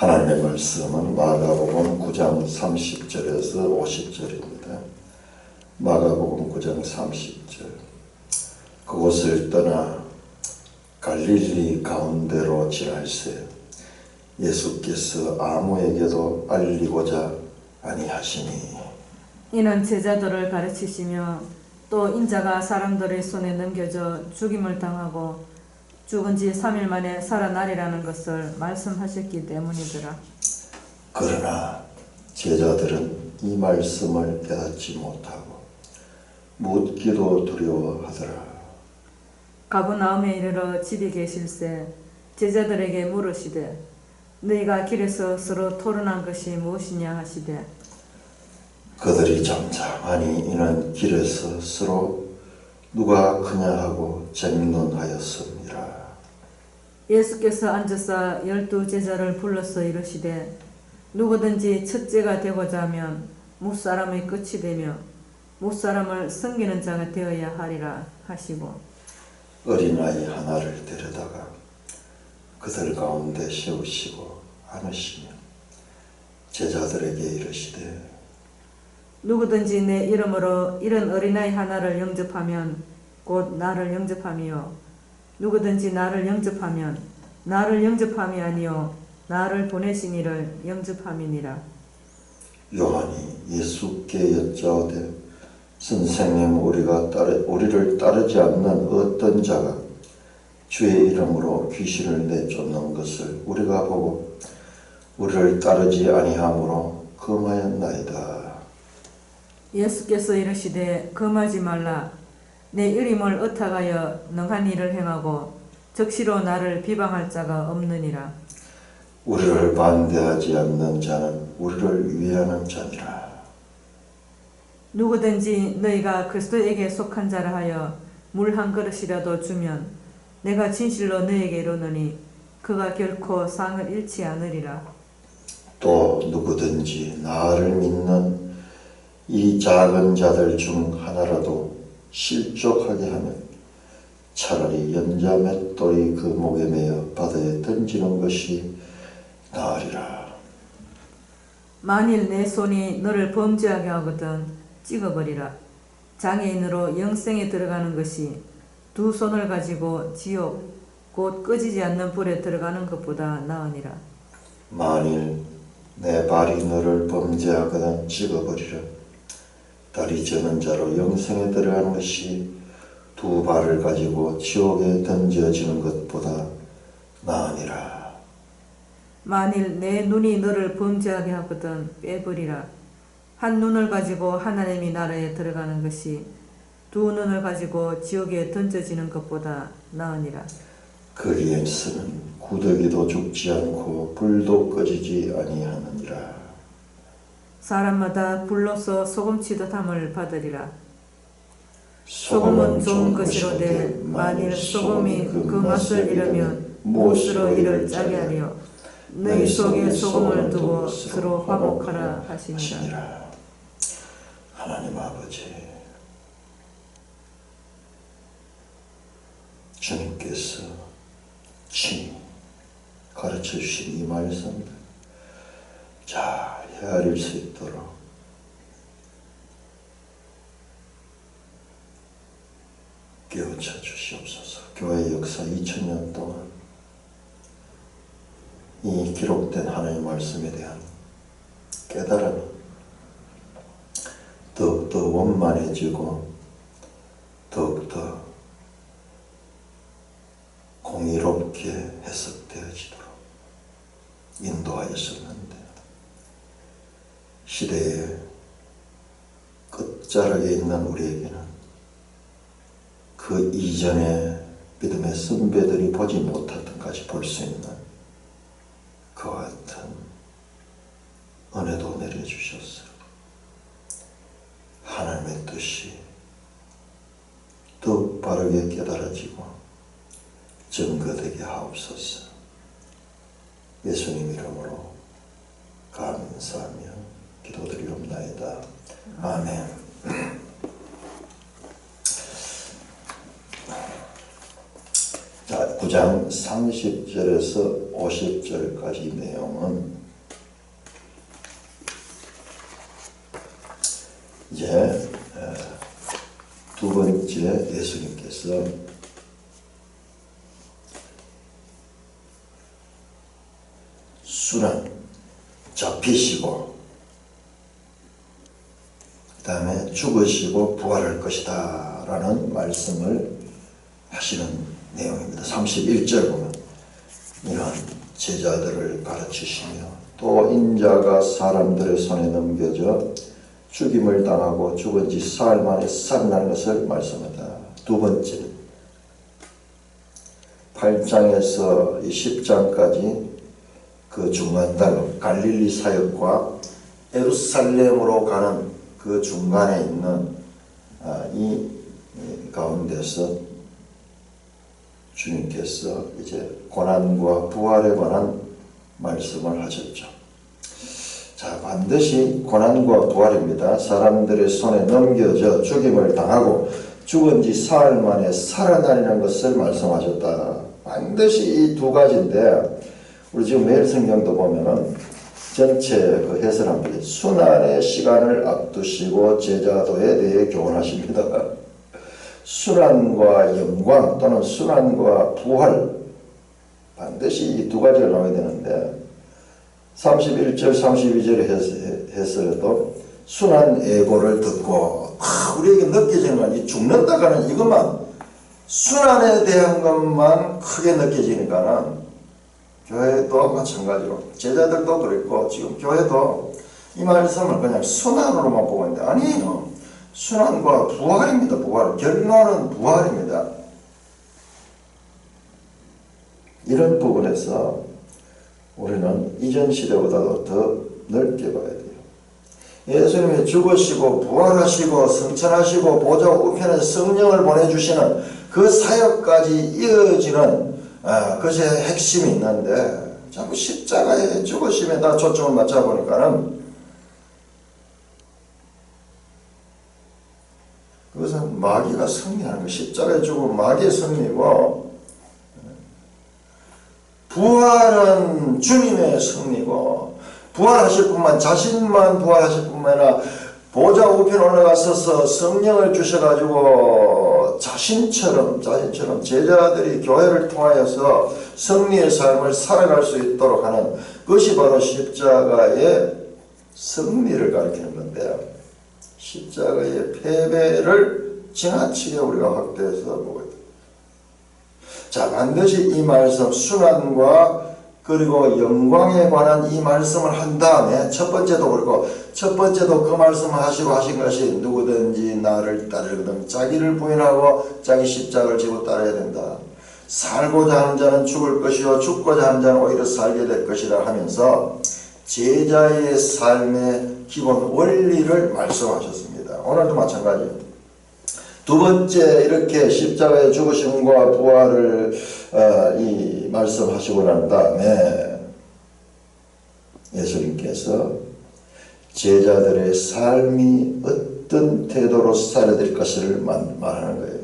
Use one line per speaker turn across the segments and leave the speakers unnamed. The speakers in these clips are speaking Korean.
하나님의 말씀은 마가복음 9장 30절에서 50절입니다. 마가복음 9장 30절. 그곳을 떠나 갈릴리 가운데로 지날새 예수께서 아무에게도 알리고자 아니하시니.
이는 제자들을 가르치시며 또 인자가 사람들의 손에 넘겨져 죽임을 당하고 죽은 지 3일 만에 살아나리라는 것을 말씀하셨기 때문이더라.
그러나 제자들은 이 말씀을 깨닫지 못하고 묻기도 두려워하더라.
가버나움에 이르러 집에 계실새 제자들에게 물으시되 너희가 길에서 서로 토론한 것이 무엇이냐 하시되
그들이 잠잠하니 이는 길에서 서로 누가 크냐 하고 쟁론하였음이라.
예수께서 앉으사 12 제자를 불러서 이르시되 누구든지 첫째가 되고자 하면 무사람의 끝이 되며 무사람을 섬기는 자가 되어야 하리라 하시고
어린아이 하나를 데려다가 그들 가운데 세우시고 안으시며 제자들에게 이르시되
누구든지 내 이름으로 이런 어린아이 하나를 영접하면 곧 나를 영접함이요 누구든지 나를 영접하면 나를 영접함이 아니요 나를 보내신 이를 영접함이니라.
요한이 예수께 여짜오되 선생님, 우리를 따르지 않는 어떤 자가 주의 이름으로 귀신을 내쫓는 것을 우리가 보고 우리를 따르지 아니하므로 금하였나이다.
예수께서 이르시되 금하지 말라. 내 이름을 의탁하여 능한 일을 행하고 적시로 나를 비방할 자가 없느니라.
우리를 반대하지 않는 자는 우리를 위하는 자니라.
누구든지 너희가 그리스도에게 속한 자라 하여 물 한 그릇이라도 주면 내가 진실로 너희에게 이르노니 그가 결코 상을 잃지 않으리라.
또 누구든지 나를 믿는 이 작은 자들 중 하나라도 실족하게 하면 차라리 연자 맷돌이 그 목에 매어 바다에 던지는 것이 나으리라.
만일 내 손이 너를 범죄하게 하거든 찍어버리라. 장애인으로 영생에 들어가는 것이 두 손을 가지고 지옥 곧 꺼지지 않는 불에 들어가는 것보다 나으니라.
만일 내 발이 너를 범죄하거든 찍어버리라. 다리 저는 자로 영생에 들어가는 것이 두 발을 가지고 지옥에 던져지는 것보다 나으니라.
만일 내 눈이 너를 범죄하게 하거든 빼버리라. 한 눈을 가지고 하나님의 나라에 들어가는 것이 두 눈을 가지고 지옥에 던져지는 것보다 나으니라.
거기에서는 구더기도 죽지 않고 불도 꺼지지 아니하느니라.
사람마다 불로서 소금치듯 함을 받으리라. 소금은 좋은 것이로되 만일 소금이 그 맛을 잃으면 무엇으로 이를 짜게 하리요. 너희 속에 소금을 두고 서로 화목하라 하시니라.
하나님 아버지, 주님께서 친히 가르쳐 주신 이 말씀을 잘 헤아릴 수 있도록 깨우쳐 주시옵소서. 교회 역사 2000년 동안 이 기록된 하나님의 말씀에 대한 깨달음이 더욱더 원만해지고 더욱더 공의롭게 해석되어지도록 인도하였었는데 시대의 끝자락에 있는 우리에게는 그 이전의 믿음의 선배들이 보지 못했던 것까지 볼 수 있는 그와 같은 은혜도 내려주셨어요. 하나님의 뜻이 더욱 바르게 깨달아지고 증거되게 하옵소서. 예수님 이름으로 감사하며 기도드리옵나이다. 아멘. 자, 9장 30절에서 50절까지 내용은 이제 두 번째 예수님께서 순환 잡히시고 그 다음에 죽으시고 부활할 것이다 라는 말씀을 하시는 내용입니다. 31절 보면 이러한 제자들을 가르치시며 또 인자가 사람들의 손에 넘겨져 죽임을 당하고 죽은 지 사흘 만에 살아나는 것을 말씀하다. 두 번째 8장에서 10장까지 그 중간달 갈릴리 사역과 예루살렘으로 가는 그 중간에 있는 이 가운데서 주님께서 이제 고난과 부활에 관한 말씀을 하셨죠. 자, 반드시 고난과 부활입니다. 사람들의 손에 넘겨져 죽임을 당하고 죽은 지 사흘 만에 살아나리는 것을 말씀하셨다. 반드시 이 두 가지인데 우리 지금 매일 성경도 보면은 전체 그 해설합니다. 순환의 시간을 앞두시고 제자도에 대해 교훈하십니다. 순환과 영광 또는 순환과 부활 반드시 이 두 가지가 나와야 되는데 31절 32절 해설에도 순환 예고를 듣고 우리에게 느껴지는 건 이 죽는다고 하는 이것만 순환에 대한 것만 크게 느껴지니까는 교회도 마찬가지로 제자들도 그랬고 지금 교회도 이 말씀을 그냥 순환으로만 보고 있는데 아니에요. 순환과 부활입니다. 부활. 결론은 부활입니다. 이런 부분에서 우리는 이전 시대보다도 더 넓게 봐야 돼요. 예수님이 죽으시고 부활하시고 성천하시고 보좌 우편에 성령을 보내주시는 그 사역까지 이어지는 그것의 핵심이 있는데 자꾸 십자가의 죽으심에 다 초점을 맞춰보니까는 그것은 마귀가 승리하는 거예요. 십자가의 죽음은 마귀의 승리고 부활은 주님의 승리고 부활하실 뿐만 자신만 부활하실 뿐만 아니라 보좌 우편에 올라가서서 성령을 주셔가지고 자신처럼 제자들이 교회를 통하여서 승리의 삶을 살아갈 수 있도록 하는 것이 바로 십자가의 승리를 가리키는 건데요. 십자가의 패배를 지나치게 우리가 확대해서 보고 있다. 자, 반드시 이 말씀 순환과 그리고 영광에 관한 이 말씀을 한 다음에 첫 번째도 그렇고 첫 번째도 그 말씀을 하시고 하신 것이 누구든지 나를 따르거든 자기를 부인하고 자기 십자가를 지고 따라야 된다. 살고자 하는 자는 죽을 것이요 죽고자 하는 자는 오히려 살게 될 것이라 하면서 제자의 삶의 기본 원리를 말씀하셨습니다. 오늘도 마찬가지예요. 두 번째 이렇게 십자가의 죽으심과 부활을 이 말씀하시고 난 다음에 예수님께서 제자들의 삶이 어떤 태도로 살아야 될 것을 말하는 거예요.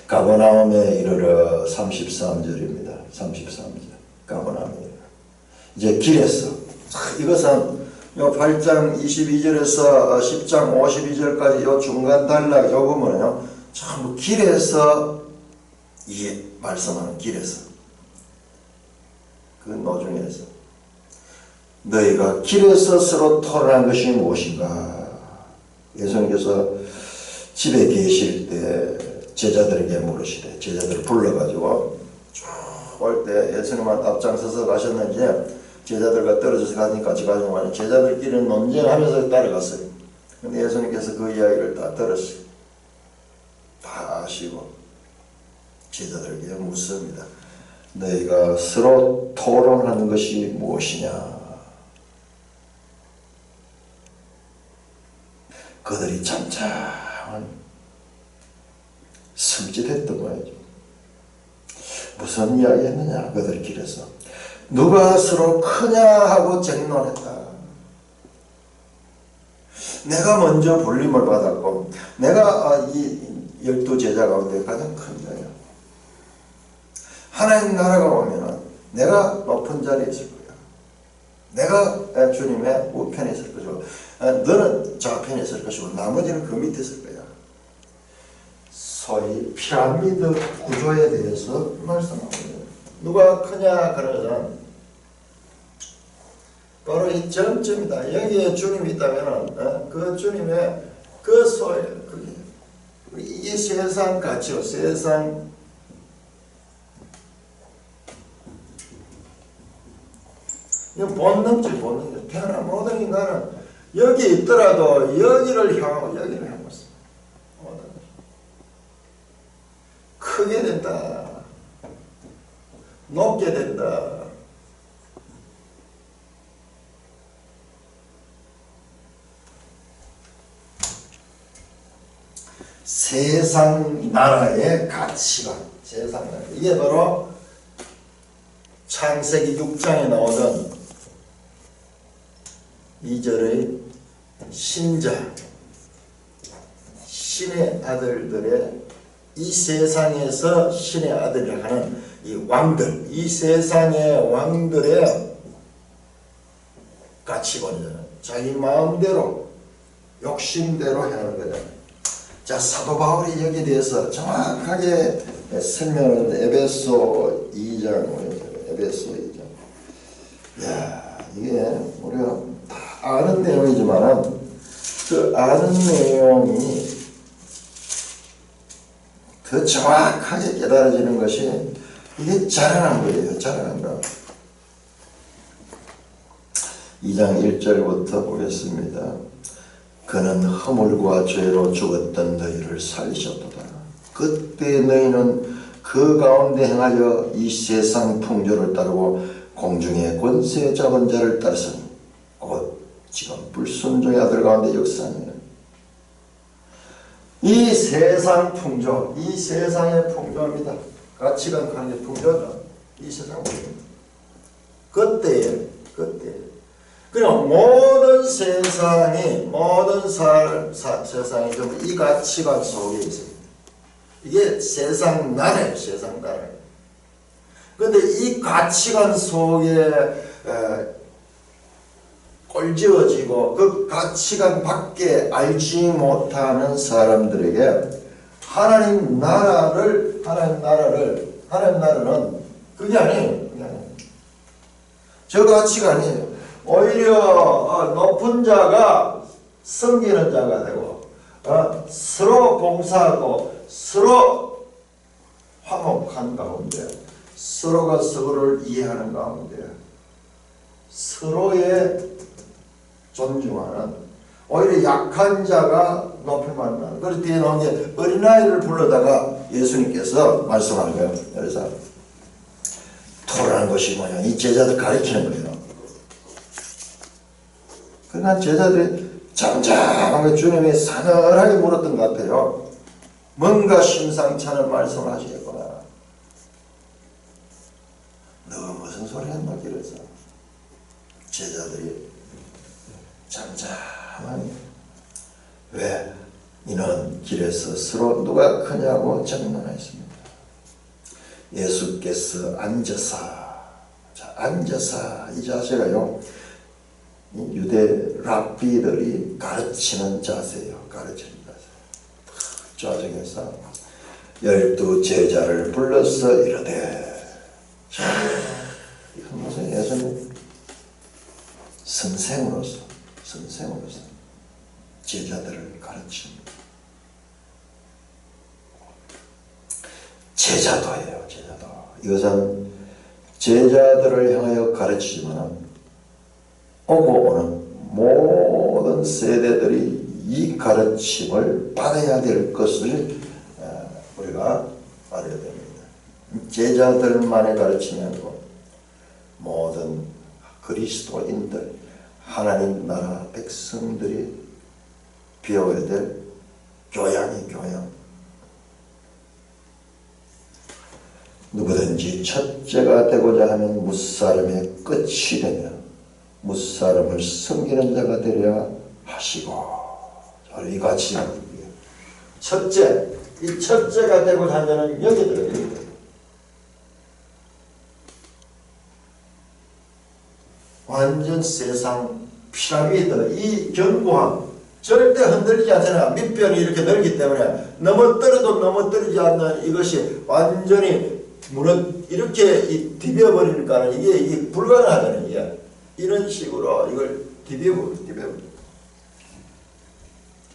가버나움에 이르러 33절입니다. 33절 가버나움에 이제 길에서 이것은 요 8장 22절에서 10장 52절까지 요 중간 단락 요 부분은요 전부 길에서 이 말씀하는 길에서 그 노중에서 너희가 길에서 서로 토론한 것이 무엇인가. 예수님께서 집에 계실 때 제자들에게 물으시되 제자들을 불러가지고 쭉 올 때 예수님은 앞장서서 가셨는지 제자들과 떨어져서 가니까 같이 가는 거 아니에요. 제자들끼리는 논쟁하면서 따라갔어요. 근데 예수님께서 그 이야기를 다 들었어요. 다 아시고 제자들에게 묻습니다. 너희가 서로 토론하는 것이 무엇이냐. 그들이 잠잠한 섬찟했던 거예요. 무슨 이야기 했느냐. 그들 길에서 누가 서로 크냐 하고 쟁론했다. 내가 먼저 불림을 받았고 내가 이 12 제자 가운데 가장 큰 자야. 하나님 나라가 오면은 내가 높은 자리에 있을 거야. 내가 주님의 우편에 있을 것이고, 너는 좌편에 있을 것이고, 나머지는 그 밑에 있을 거야. 소위 피라미드 구조에 대해서 말씀하고 있어요. 누가 크냐 그러면 바로 이 점점이다. 여기에 주님이 있다면은 그 주님의 그 소위 이 세상 가치요, 세상 이건 본능적 본능이죠. 태어난 모든 인간은 여기 있더라도 여기를 향하고 있어. 크게 된다. 높게 된다. 세상 나라의 가치관, 세상 나라. 이게 바로 창세기 6장에 나오던 2절의 신자, 신의 아들들의 이 세상에서 신의 아들이라 하는 이 왕들, 이 세상의 왕들의 가치관이잖아요. 자기 마음대로, 욕심대로 하는 거잖아요. 자, 사도 바울이 여기에 대해서 정확하게 설명을 에베소 2장, 에베소 2장. 야, 이게 우리가 다 아는 내용이지만 그 아는 내용이 더 정확하게 깨달아지는 것이 이게 자라난 거예요. 자라난다. 2장 1절부터 보겠습니다. 그는 허물과 죄로 죽었던 너희를 살리셨도다. 그때 너희는 그 가운데 행하여 이 세상 풍조를 따르고 공중의 권세 잡은 자를 따르서니 곧 지금 불순종의 아들 가운데 역사하느니라. 이 세상 풍조, 이 세상의 풍조입니다. 가치관 관계 풍조죠. 이 세상 풍조. 그때에 그냥 모든 세상이, 모든 세상이 전부 이 가치관 속에 있습니다. 이게 세상 나라예요, 세상 나라예요. 그런데 이 가치관 속에 꼴지어지고 그 가치관 밖에 알지 못하는 사람들에게 하나님 나라는 그게 아니에요. 저 가치가 아니에요. 오히려 높은 자가 섬기는 자가 되고 서로 봉사하고 서로 화목한 가운데 서로가 서로를 이해하는 가운데 서로의 존중하는, 오히려 약한 자가 높임 받는. 그래서 뒤에 나온 게 어린아이를 불러다가 예수님께서 말씀하는 거예요. 그래서 토라는 것이 뭐냐, 이 제자들 가르치는 거예요. 그러니까 제자들이 잠잠하게 주님이 사늘하게 물었던 것 같아요. 뭔가 심상치 않은 말씀을 하시겠구나. 너가 무슨 소리 했노? 이래서 제자들이 잠잠하니 왜? 이는 길에서 서로 누가 크냐고争논하였습니다. 예수께서 앉아서 이 자세가요, 유대 랍비들이 가르치는 자세예요. 가르치는 자세. 좌정에서 12 제자를 불러서 이르되, 이건 무슨 예수님 선생으로서 제자들을 가르칩니다. 제자도예요, 제자도. 이것은 제자들을 향하여 가르치지만 오고 오는 모든 세대들이 이 가르침을 받아야 될 것을 우리가 알아야 됩니다. 제자들만의 가르침이 아니고 모든 그리스도인들, 하나님 나라 백성들이 배워야 될 교양이 교양. 누구든지 첫째가 되고자 하면 무사람의 끝이 되며 무사람을 섬기는 자가 되려 하시고. 이 같이 첫째, 이 첫째가 되고자 하는 자는 여기 들어요. 완전 세상 피라미드, 이 견고함 절대 흔들리지 않잖아. 밑변이 이렇게 넓기 때문에 넘어뜨려도 넘어뜨리지 않는 이것이 완전히 이렇게 디벼버리니까 이게 불가능하다는 이게. 이런 식으로 이걸 디벼버려.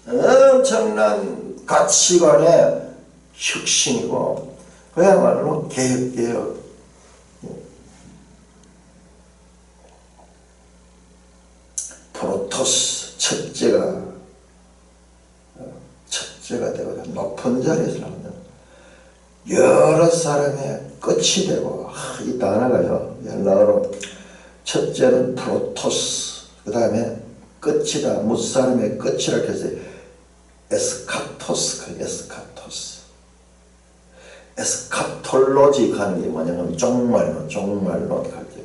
엄청난 가치관의 혁신이고 그야말로 개혁. 프로토스 첫째가 되고 높은 자리에서 나오는 여러 사람의 끝이 되고 이 단어가요. 헬라어로 첫째는 프로토스, 그 다음에 끝이다. 무사람의 끝이라 해서 에스카톨로지 하는 게 뭐냐면 종말론 할 때.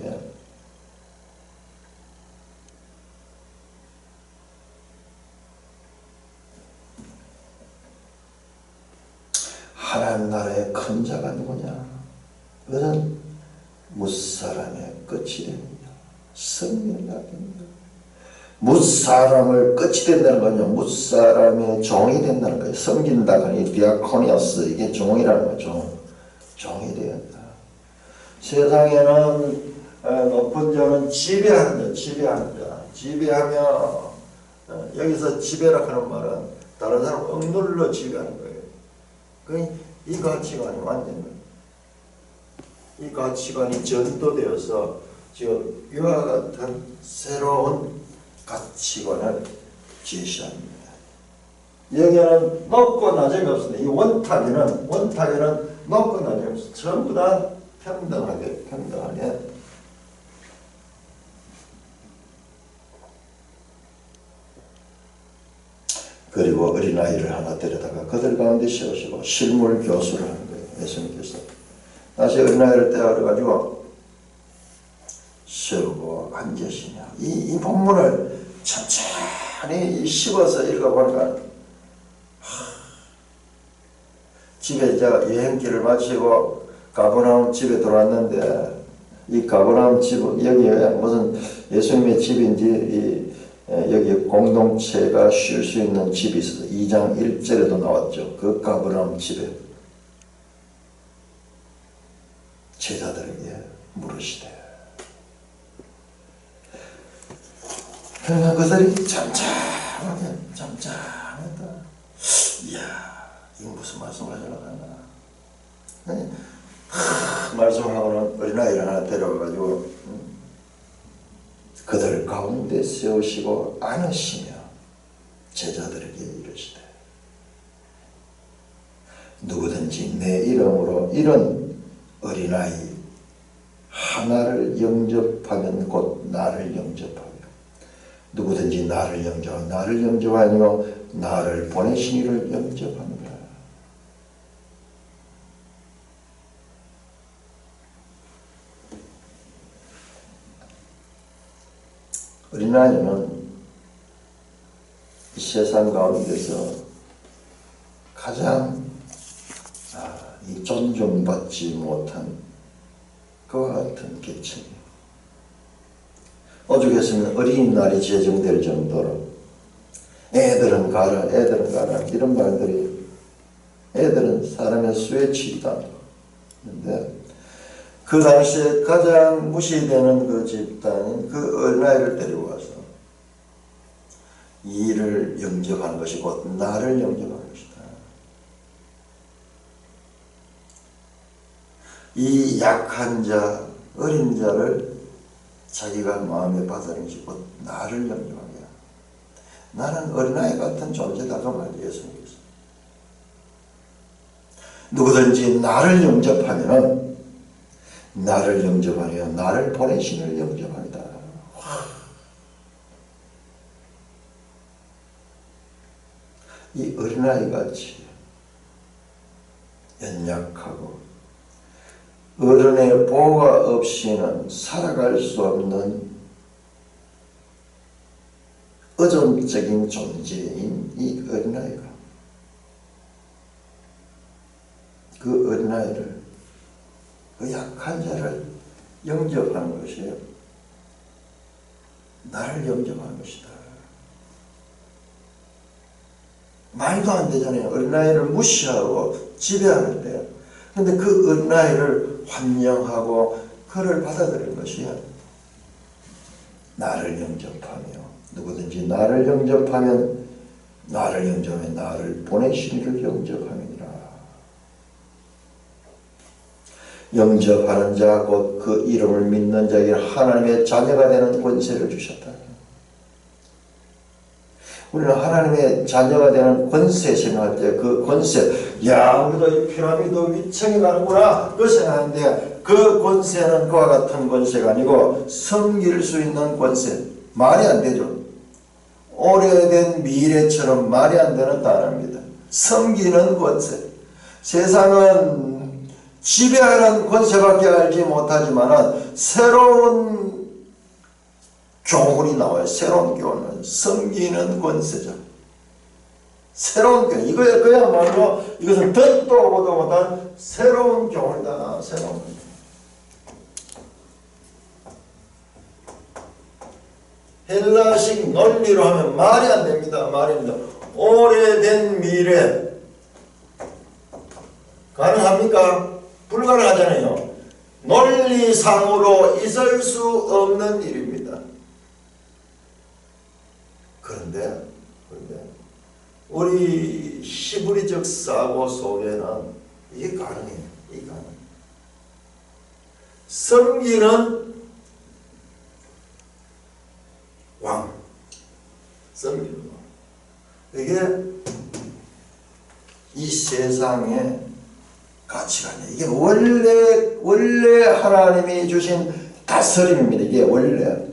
하나님 나라의 큰 자가 누구냐? 그것은 무사람의 끝이 됩니다. 성령이 됩니다. 무사람을 끝이 된다는 건요, 무사람의 종이 된다는 거예요. 섬긴다 하니 디아코니아스, 이게 종이라는 거죠. 종이 되었다. 세상에는 높은 자는 지배하는 자. 지배하며 여기서 지배라 하는 말은 다른 사람 억눌러 지배하는 거예요. 이 가치관이 이 가치관이 전도되어서 지금 이와 같은 새로운 가치관을 제시합니다. 여기에는 높고 낮음이 없습니다. 이 원탁에는 높고 낮음이 없습니다. 전부 다 평등하게. 그리고 어린아이를 하나 데려다가 그들 가운데 세우시고 실물 교수를 하는 거예요. 예수님께서 다시 어린아이를 떼어가지고 세우고 앉으시냐. 이 본문을 천천히 씹어서 읽어보니까 집에 제가 여행길을 마치고 가버나움 집에 들어왔는데 이 가버나움 집 여기에 무슨 예수님의 집인지 여기 공동체가 쉴 수 있는 집이 있어서 2장 1절에도 나왔죠. 그 가버나움 집에 제자들에게 물으시되 그들이 잠잠하다. 이야, 이거 무슨 말씀을 하려고 하나. 말씀하고는 어린아이를 하나 데려와가지고 그들 가운데 세우시고 안으시며 제자들에게 이르시되 누구든지 내 이름으로 이런 어린아이 하나를 영접하면 곧 나를 영접하며 누구든지 나를 영접하며 나를 보내신 이를 영접하느라. 어린아이는 이 세상 가운데서 가장 이 존중받지 못한 그와 같은 계층이에요. 오죽했으면 어린이날이 제정될 정도로 애들은 가라 이런 말들이 애들은 사람의 수에 치지도 않고 그런데 그 당시에 가장 무시되는 그 집단은 그 어린아이를 데리고 와서 이를 영접하는 것이 곧 나를 영접하는 것이다. 이 약한 자, 어린 자를 자기가 마음에 받아들인 것이 곧 나를 영접하게. 나는 어린아이 같은 존재다 그 말이 예수님께서. 누구든지 나를 영접하면 나를 영접하며 나를 보내신을 영접하리다. 이 어린아이같이 연약하고 어른의 보호가 없이는 살아갈 수 없는 의존적인 존재인 이 어린아이가 그 어린아이를 그 약한 자를 영접하는 것이에요. 나를 영접하는 것이다. 말도 안 되잖아요. 어린아이를 무시하고 지배하는데, 근데 그 어린아이를 환영하고 그를 받아들이는 것이 나를 영접하며, 누구든지 나를 영접하면 나를 보내신 이를 영접함이니라. 영접하는 자 곧 그 이름을 믿는 자에게 하나님의 자녀가 되는 권세를 주셨다. 우리는 하나님의 자녀가 되는 권세 생각할 때 그 권세, 우리도 이 피라미드 위층에 가는구나 그 생각하는데, 그 권세는 그와 같은 권세가 아니고 섬길 수 있는 권세. 말이 안 되죠. 오래된 미래처럼 말이 안 되는 단어입니다. 섬기는 권세. 세상은 지배하는 권세밖에 알지 못하지만 새로운 교훈이 나와요. 새로운 교훈은 섬기는 권세죠. 새로운 교훈. 그야말로 이것은 듣도 보도 못한 새로운 교훈이다. 새로운. 헬라식 논리로 하면 말이 안 됩니다. 말입니다. 오래된 미래. 가능합니까? 불가능하잖아요. 논리상으로 있을 수 없는 일입니다. 그런데 우리 히브리적 사고 속에는 이게 가능해요. 이게 가능해요. 섬기는 왕. 섬기는 왕. 이게 이 세상의 가치관이에요. 이게 원래 하나님이 주신 다스림입니다. 이게 원래.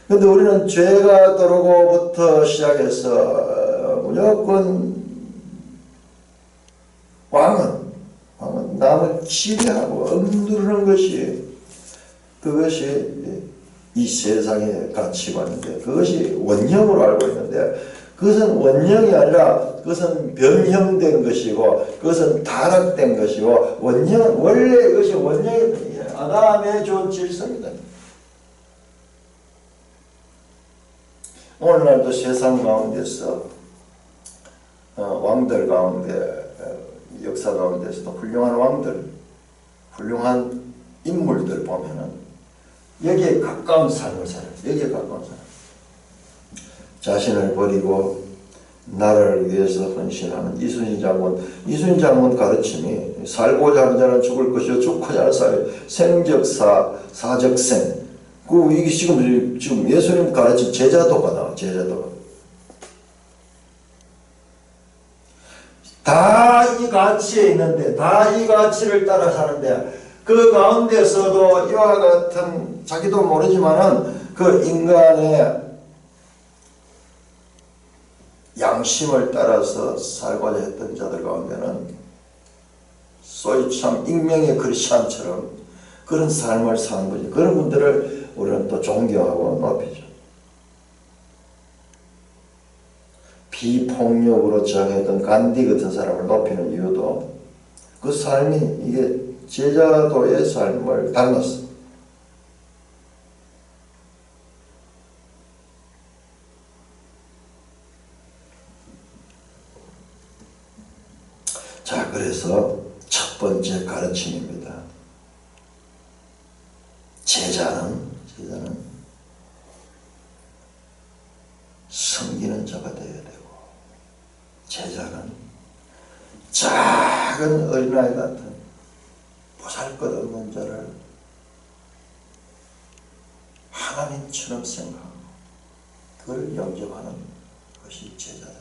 근데 우리는 죄가 들어오고부터 시작해서 무조건 왕은 남을 지배하고 억누르는 그것이 이 세상의 가치관인데, 그것이 원형으로 알고 있는데, 그것은 원형이 아니라 그것은 변형된 것이고, 그것은 타락된 것이고, 원래 이것이 원형이 아담의 좋은 질서입니다. 오늘날도 세상 가운데서 왕들 가운데, 역사 가운데서도 훌륭한 왕들, 훌륭한 인물들 보면은 여기에 가까운 삶을 살아요. 여기에 가까운 삶. 자신을 버리고 나라를 위해서 헌신하는 이순신 장군 가르침이, 살고자 하는 자는 죽을 것이요 죽고자 하는 사람이 생적사 사적생. 이게 지금 예수님 가르친 제자도가 나와. 제자도가 다 이 가치에 있는데, 다 이 가치를 따라 사는데, 그 가운데서도 이와 같은, 자기도 모르지만은 그 인간의 양심을 따라서 살고자 했던 자들 가운데는 소위 참 익명의 크리스찬처럼 그런 삶을 사는 거지. 그런 분들을 우리는 또 존경하고 높이죠. 비폭력으로 저항했던 간디 같은 사람을 높이는 이유도 그 삶이 이게 제자도의 삶을 닮았어. 자, 그래서 첫 번째 가르침입니다. 제자는 섬기는 자가 되어야 되고, 제자는 작은 어린아이 같은 보잘것없는 자를 하나님처럼 생각하고 그를 영접하는 것이 제자다.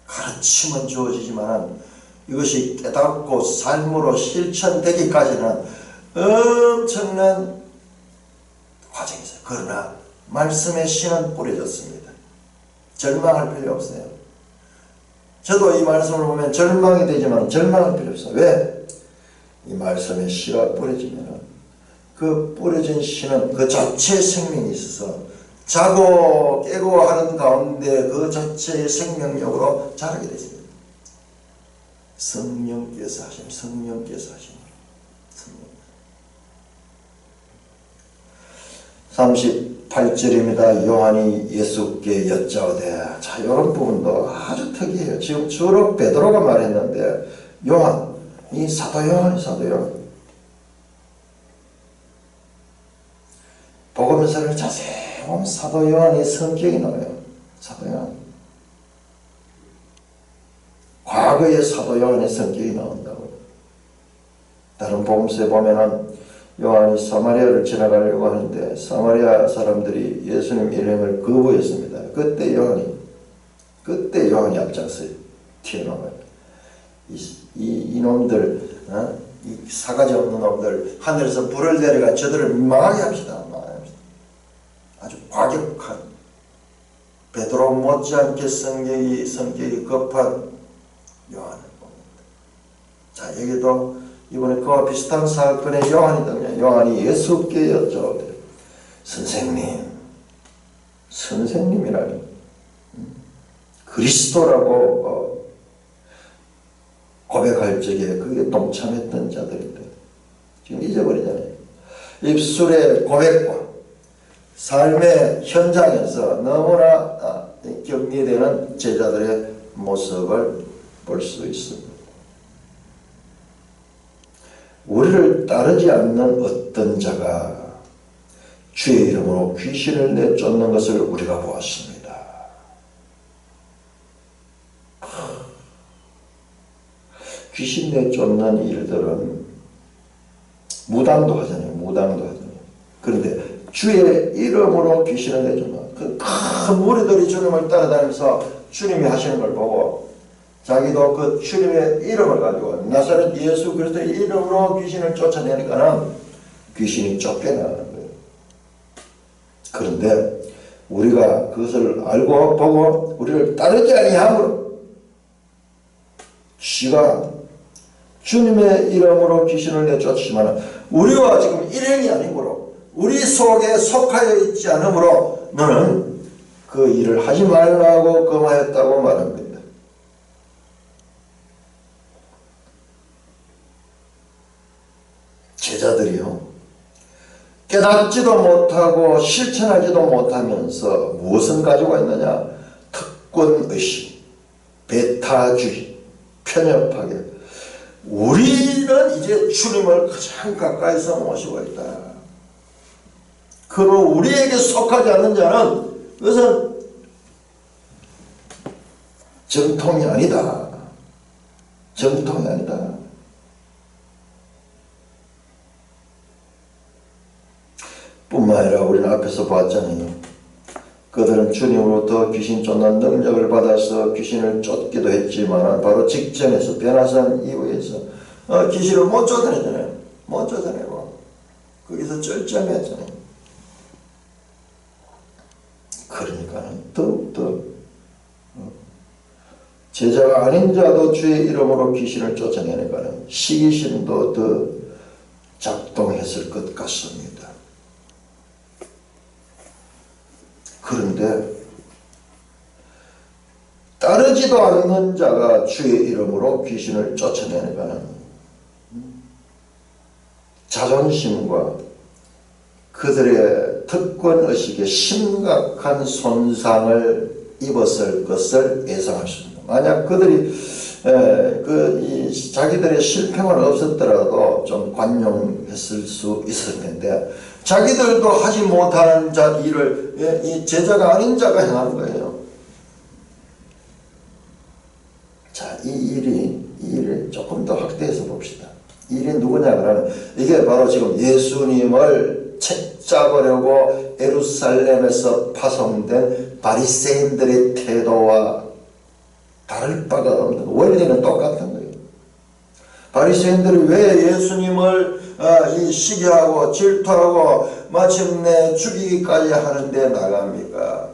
가르침은 주어지지만 이것이 깨닫고 삶으로 실천되기까지는 엄청난 과정이 있어요. 그러나 말씀의 씨는 뿌려졌습니다. 절망할 필요 없어요. 저도 이 말씀을 보면 절망이 되지만 절망할 필요 없어요. 왜? 이 말씀의 씨가 뿌려지면 그 뿌려진 씨는 그 자체의 생명이 있어서 자고 깨고 하는 가운데 그 자체의 생명력으로 자라게 되습니다. 성령께서 하심. 38절입니다. 요한이 예수께 여짜오되. 자, 이런 부분도 아주 특이해요. 지금 주로 베드로가 말했는데 요한, 이 사도 요한이 사도 요한. 복음서를 자세히 보면 사도 요한의 성격이 나와요. 사도 요한. 과거의 사도 요한의 성격이 나온다고. 다른 복음서에 보면은 요한이 사마리아를 지나가려고 하는데 사마리아 사람들이 예수님 일행을 거부했습니다. 그때 요한이 앞장서 튀어나와요. 이놈들, 이 사가지 없는 놈들, 하늘에서 불을 내려가 저들을 망하게 합시다. 아주 과격한, 베드로 못지않게 성격이 급한 요한을 봅니다. 자, 여기도 이번에 그와 비슷한 사건의 요한이 등장. 요한이 예수께 여쭤오되 선생님이라니 그리스도라고 고백할 적에 그게 동참했던 자들인데 지금 잊어버리잖아요. 입술의 고백과 삶의 현장에서 너무나 격리되는 제자들의 모습을 볼 수 있습니다. 우리를 따르지 않는 어떤 자가 주의 이름으로 귀신을 내쫓는 것을 우리가 보았습니다. 귀신 내쫓는 일들은 무당도 하잖아요. 그런데 주의 이름으로 귀신을 내쫓는 그 큰 무리들이 주님을 따라다니면서 주님이 하시는 걸 보고 자기도 그 주님의 이름을 가지고 나사렛 예수 그리스도의 이름으로 귀신을 쫓아내니까는 귀신이 쫓겨나는 거예요. 그런데 우리가 그것을 알고 보고 우리를 따르지 아니함으로 지가 주님의 이름으로 귀신을 내쫓지만 우리와 지금 일행이 아니므로 우리 속에 속하여 있지 않으므로 너는 그 일을 하지 말라고 금하였다고 말합니다. 제자들이요, 깨닫지도 못하고 실천하지도 못하면서 무엇을 가지고 있느냐? 특권의식, 배타주의, 편협하게 우리는 이제 주님을 가장 가까이서 모시고 있다. 그러나 우리에게 속하지 않는 자는 그것은 정통이 아니다. 정통이 아니다. 뿐만 아니라 우리는 앞에서 봤잖아요. 그들은 주님으로부터 귀신 쫓는 능력을 받아서 귀신을 쫓기도 했지만 바로 직전에서 변화산 이후에서 귀신을 못 쫓아내잖아요. 못 쫓아내고 거기서 절정했잖아요. 그러니까 더욱더 제자가 아닌 자도 주의 이름으로 귀신을 쫓아내니까 시기심도 더 작동했을 것 같습니다. 그런데 따르지도 않는 자가 주의 이름으로 귀신을 쫓아내니까 자존심과 그들의 특권의식에 심각한 손상을 입었을 것을 예상할 수 있습니다. 만약 그들이 자기들의 실패만 없었더라도 좀 관용했을 수 있을 텐데 자기들도 하지 못하는 자 일을 이 제자가 아닌 자가 행하는 거예요. 자, 이 일을 조금 더 확대해서 봅시다. 이 일이 누구냐 그러면 이게 바로 지금 예수님을 책잡으려고 예루살렘에서 파송된 바리새인들의 태도와 다를 바가 없는 거예요. 원리는 똑같은 거예요. 바리새인들이 왜 예수님을 시기하고 질투하고 마침내 죽이기까지 하는데 나갑니까?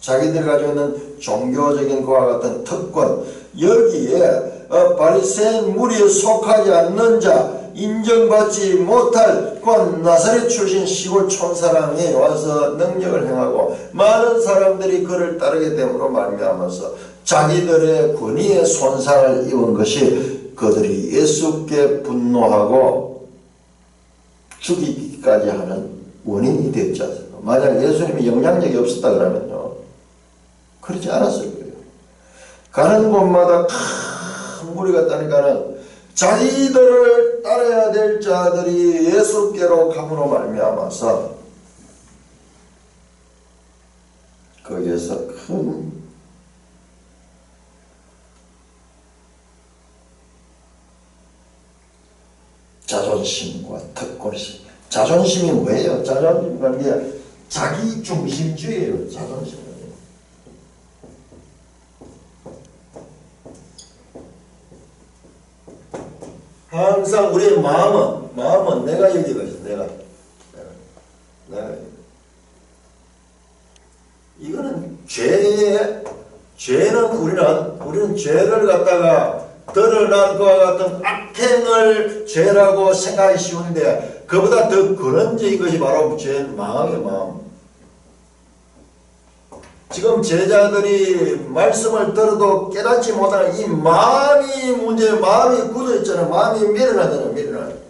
자기들 가지고 있는 종교적인 그와 같은 특권, 여기에 바리새인 무리에 속하지 않는 자, 인정받지 못할 곧 나사렛 출신 시골 촌사람이 와서 능력을 행하고 많은 사람들이 그를 따르게 됨으로 말미암아서 자기들의 권위에 손상을 입은 것이 그들이 예수께 분노하고 죽이기까지 하는 원인이 됐지 않습니까? 만약 예수님이 영향력이 없었다 그러면요, 그렇지 않았을 거예요. 가는 곳마다 큰 무리가 따니까는 자기들을 따라야 될 자들이 예수께로 감으로 말미암아서 거기에서 큰 자존심과 특권심. 자존심이 뭐예요? 자존심이라는 게 자기중심주의예요. 자존심은. 항상 우리의 마음은 내가 여기거든. 내가. 이거는 죄는 우리는 죄를 갖다가 드러난 것과 같은 악행을 죄라고 생각하기 쉬운데, 그보다 더 그런 죄, 이것이 바로 마음의 마음. 지금 제자들이 말씀을 들어도 깨닫지 못하는 이 마음이 문제예요. 마음이 굳어있잖아요. 마음이 미련하잖아요.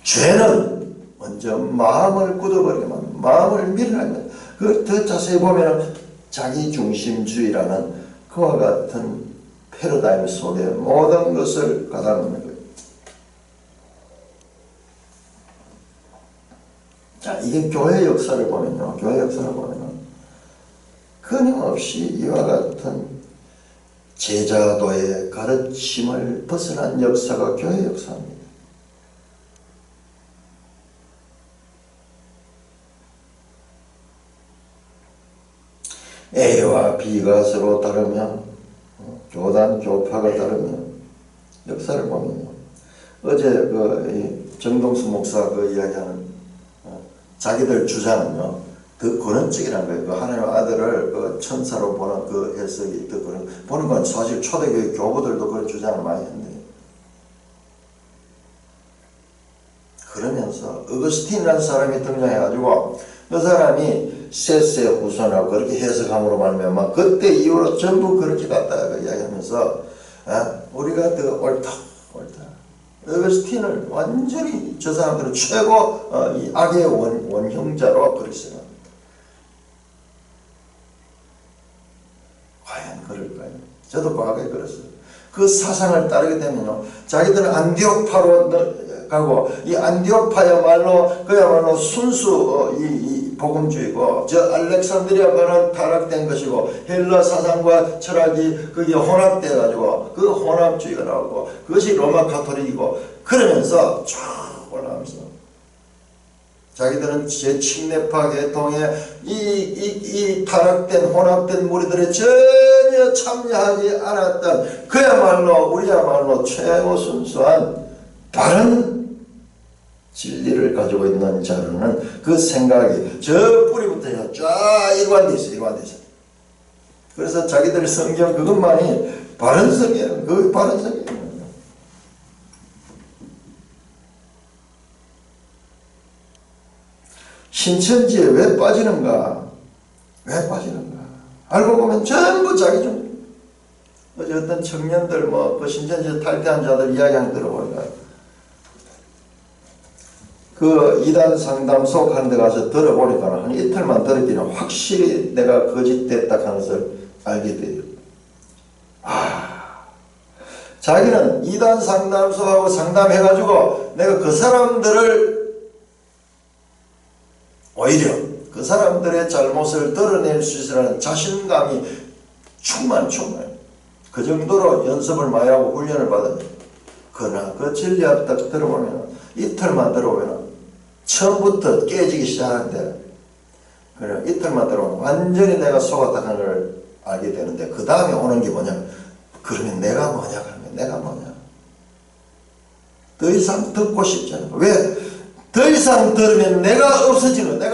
죄는 먼저 마음을 굳어버리면, 마음을 미련하면, 그걸 더 자세히 보면 자기중심주의라는 그와 같은 패러다임 속에 모든 것을 가다놓는 거예요. 자, 이게 교회 역사를 보면요. 끊임없이 이와 같은 제자도의 가르침을 벗어난 역사가 교회 역사입니다. A와 B가 서로 다르며 교단, 교파가 다르며 역사를 보면요. 어제 정동수 목사 이야기하는 자기들 주장은요, 더 근원적이라는 거예요. 그 하나님 아들을 그 천사로 보는 그 해석이 더 그런, 보는 건 사실 초대교회 교부들도 그런 주장을 많이 했는데, 그러면서 어거스틴이라는 사람이 등장해가지고 그 사람이 셋의 후손이라고 그렇게 해석함으로 말미암아 그때 이후로 전부 그렇게 갔다가 이야기하면서 우리가 더 옳다. 어거스틴을 완전히 저 사람들은 최고 이 악의 원형자로 그렇게 생각합니다. 과연 그럴까요? 저도 과거에 그랬어요. 그 사상을 따르게 되면요, 자기들은 안디옥파로 가고, 이 안디옥파야말로 그야말로 순수 이 복음주의고, 저 알렉산드리아파는 타락된 것이고, 헬라 사상과 철학이 거기에 혼합돼 가지고 그 혼합주의가 나오고, 그것이 로마 카톨릭이고, 그러면서 쭉 올라가면서 자기들은 제 침례파 계통에 이 타락된 혼합된 무리들이 전혀 참여하지 않았던 우리야말로 최고 순수한 바른 진리를 가지고 있는 자로는 그 생각이 저 뿌리부터 쫙 일관되어 있어요. 그래서 자기들 성경 그것만이 바른 성경이에요. 그 바른 성경이에요. 신천지에 왜 빠지는가? 알고 보면 전부 자기중. 어제 어떤 청년들 그 신천지에 탈퇴한 자들 이야기하는 거 들어보니까 그 이단 상담소 하는 데 가서 들어보니까 한 이틀만 들었기는 확실히 내가 거짓됐다 하는 것을 알게 돼요. 자기는 이단 상담소하고 상담해가지고 내가 그 사람들을 오히려 그 사람들의 잘못을 드러낼 수 있으라는 자신감이 충만해. 그 정도로 연습을 많이 하고 훈련을 받았네. 그러나 그 진리학 딱 들어보면, 이틀만 들어보면 처음부터 깨지기 시작하는데, 그래 이틀만 들어보면 완전히 내가 속았다는 걸 알게 되는데, 그 다음에 오는 게 뭐냐? 그러면 내가 뭐냐? 더 이상 듣고 싶지 않아. 왜? 더 이상 들으면 내가 없어지는 거예요.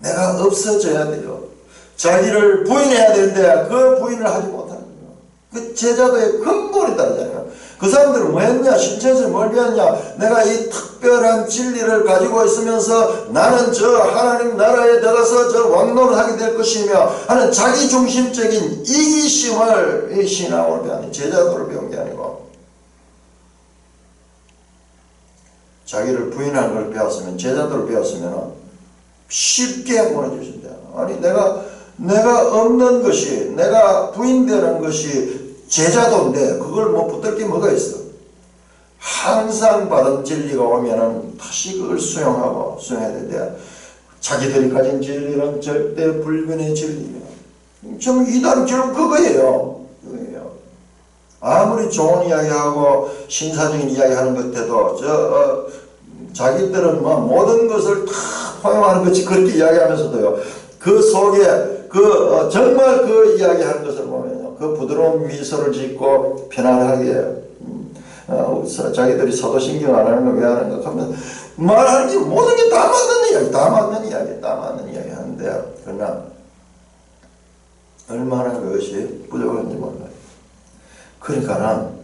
내가 없어져야 돼요. 자기를 부인해야 되는데 그 부인을 하지 못하는 거예요. 그 제자도의 근본이 다르잖아요. 그 사람들은 뭐 했냐? 신천지를 뭘 배웠냐? 내가 이 특별한 진리를 가지고 있으면서 나는 저 하나님 나라에 들어가서 저 왕노를 하게 될 것이며 하는 자기중심적인 이기심을 이 신앙을 배우는 제자도를 배운 게 아니고, 자기를 부인하는 걸 배웠으면, 제자들을 배웠으면 쉽게 무너지신다. 아니 내가 없는 것이, 내가 부인되는 것이 제자도인데 그걸 뭐 붙들 게 뭐가 있어. 항상 바른 진리가 오면은 다시 그걸 수용해야 되는데, 자기들이 가진 진리는 절대 불변의 진리예요. 좀 이단 결국 그거예요. 아무리 좋은 이야기하고 신사적인 이야기하는 것 같아도 자기들은 뭐 모든 것을 다 포용하는 것이 그렇게 이야기하면서도요, 그 속에 정말 그 이야기하는 것을 보면요, 그 부드러운 미소를 짓고 편안하게 자기들이 사도신경 안 하는 거 왜 하는가 하면 말하는 게 모든 게 다 맞는 이야기, 다 맞는 이야기 하는데, 그러나 얼마나 그것이 부족한지 몰라요. 그러니까는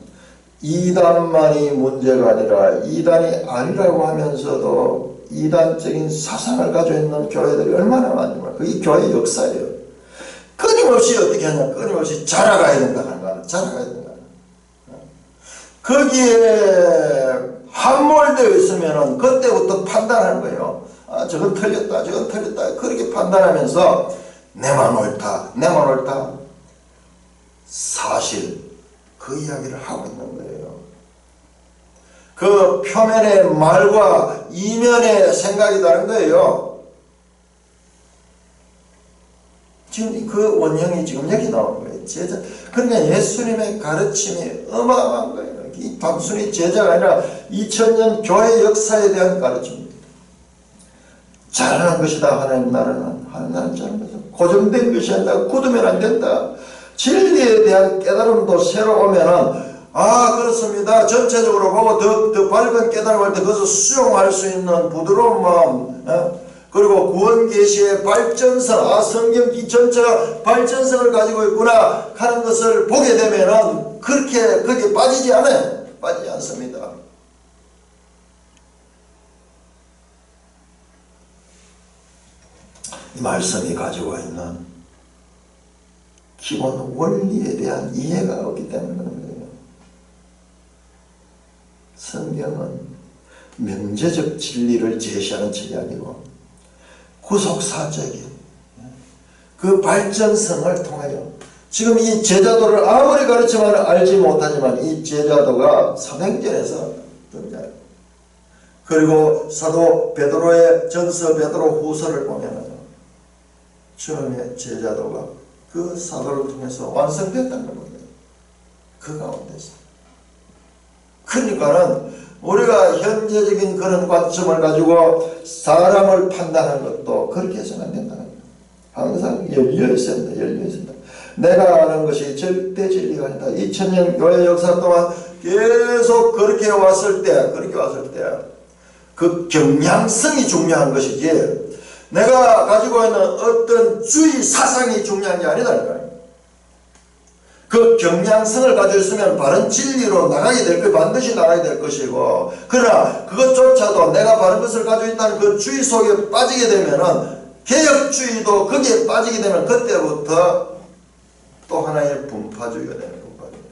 이단만이 문제가 아니라 이단이 아니라고 하면서도 이단적인 사상을 가지고 있는 교회들이 얼마나 많은지 몰라요. 그게 교회 역사예요. 끊임없이 어떻게 하냐, 끊임없이 자라가야 된다 하는 거야. 자라가야 된다. 거기에 함몰되어 있으면은 그때부터 판단하는 거예요. 아, 저건 틀렸다, 저건 틀렸다. 그렇게 판단하면서 내만 옳다. 사실 그 이야기를 하고 있는 거예요. 그 표면의 말과 이면의 생각이 다른 거예요. 지금 그 원형이 지금 여기 나오는 거예요. 제자. 그러니까 예수님의 가르침이 어마어마한 거예요. 이 단순히 제자가 아니라 2000년 교회 역사에 대한 가르침입니다. 잘하는 것이다. 하나님 나라는 잘하는 것이다. 고정된 것이 아니라 굳으면 안 된다. 진리에 대한 깨달음도 새로 오면은, 아 그렇습니다, 전체적으로 보고 더 밝은 깨달음을 때 그것을 수용할 수 있는 부드러운 마음, 그리고 구원 계시의 발전성, 아 성경 이 전체가 발전성을 가지고 있구나 하는 것을 보게 되면은 그렇게 거기에 빠지지 않아요. 빠지지 않습니다. 이 말씀이 가지고 있는 기본 원리에 대한 이해가 없기 때문에 그런 거예요. 성경은 명제적 진리를 제시하는 책이 아니고 구속사적인 그 발전성을 통하여, 지금 이 제자도를 아무리 가르치면 알지 못하지만 이 제자도가 사도행전에서 등장해요. 그리고 사도 베드로의 전서 베드로 후서를 보면 처음에 제자도가 그 사도를 통해서 완성됐다는 겁니다. 그 가운데서. 그러니까는 우리가 현재적인 그런 관점을 가지고 사람을 판단하는 것도 그렇게 해서는 안 된다는 거예요. 항상 열려 있어야 된다. 열려 있어야 된다. 내가 아는 것이 절대 진리가 아니다. 2000년 교회 역사 동안 계속 그렇게 왔을 때 그 경향성이 중요한 것이지 내가 가지고 있는 어떤 주의 사상이 중요한 게 아니다는 거예요. 그 경향성을 가지고 있으면 바른 진리로 나가게 될 거예요. 반드시 나가게 될 것이고, 그러나 그것조차도 내가 바른 것을 가지고 있다는 그 주의 속에 빠지게 되면은, 개혁주의도 거기에 빠지게 되면 그때부터 또 하나의 분파주의가 되는 분파주의.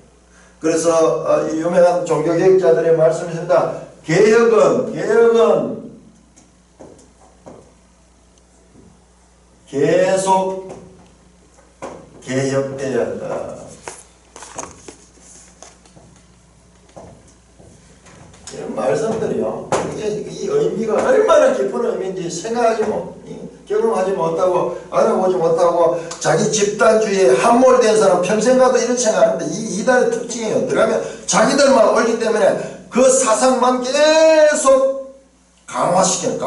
그래서 이 유명한 종교개혁자들의 말씀이 있습니다. 개혁은 계속 개혁되어야 한다. 이런 말씀들이요, 이 의미가 얼마나 깊은 의미인지 경험하지 못하고 알아보지 못하고 자기 집단주의에 함몰된 사람 평생 가도 이런 생각하는데, 이 이단의 특징이에요. 들어가면 자기들만 옳기 때문에 그 사상만 계속 강화시키는.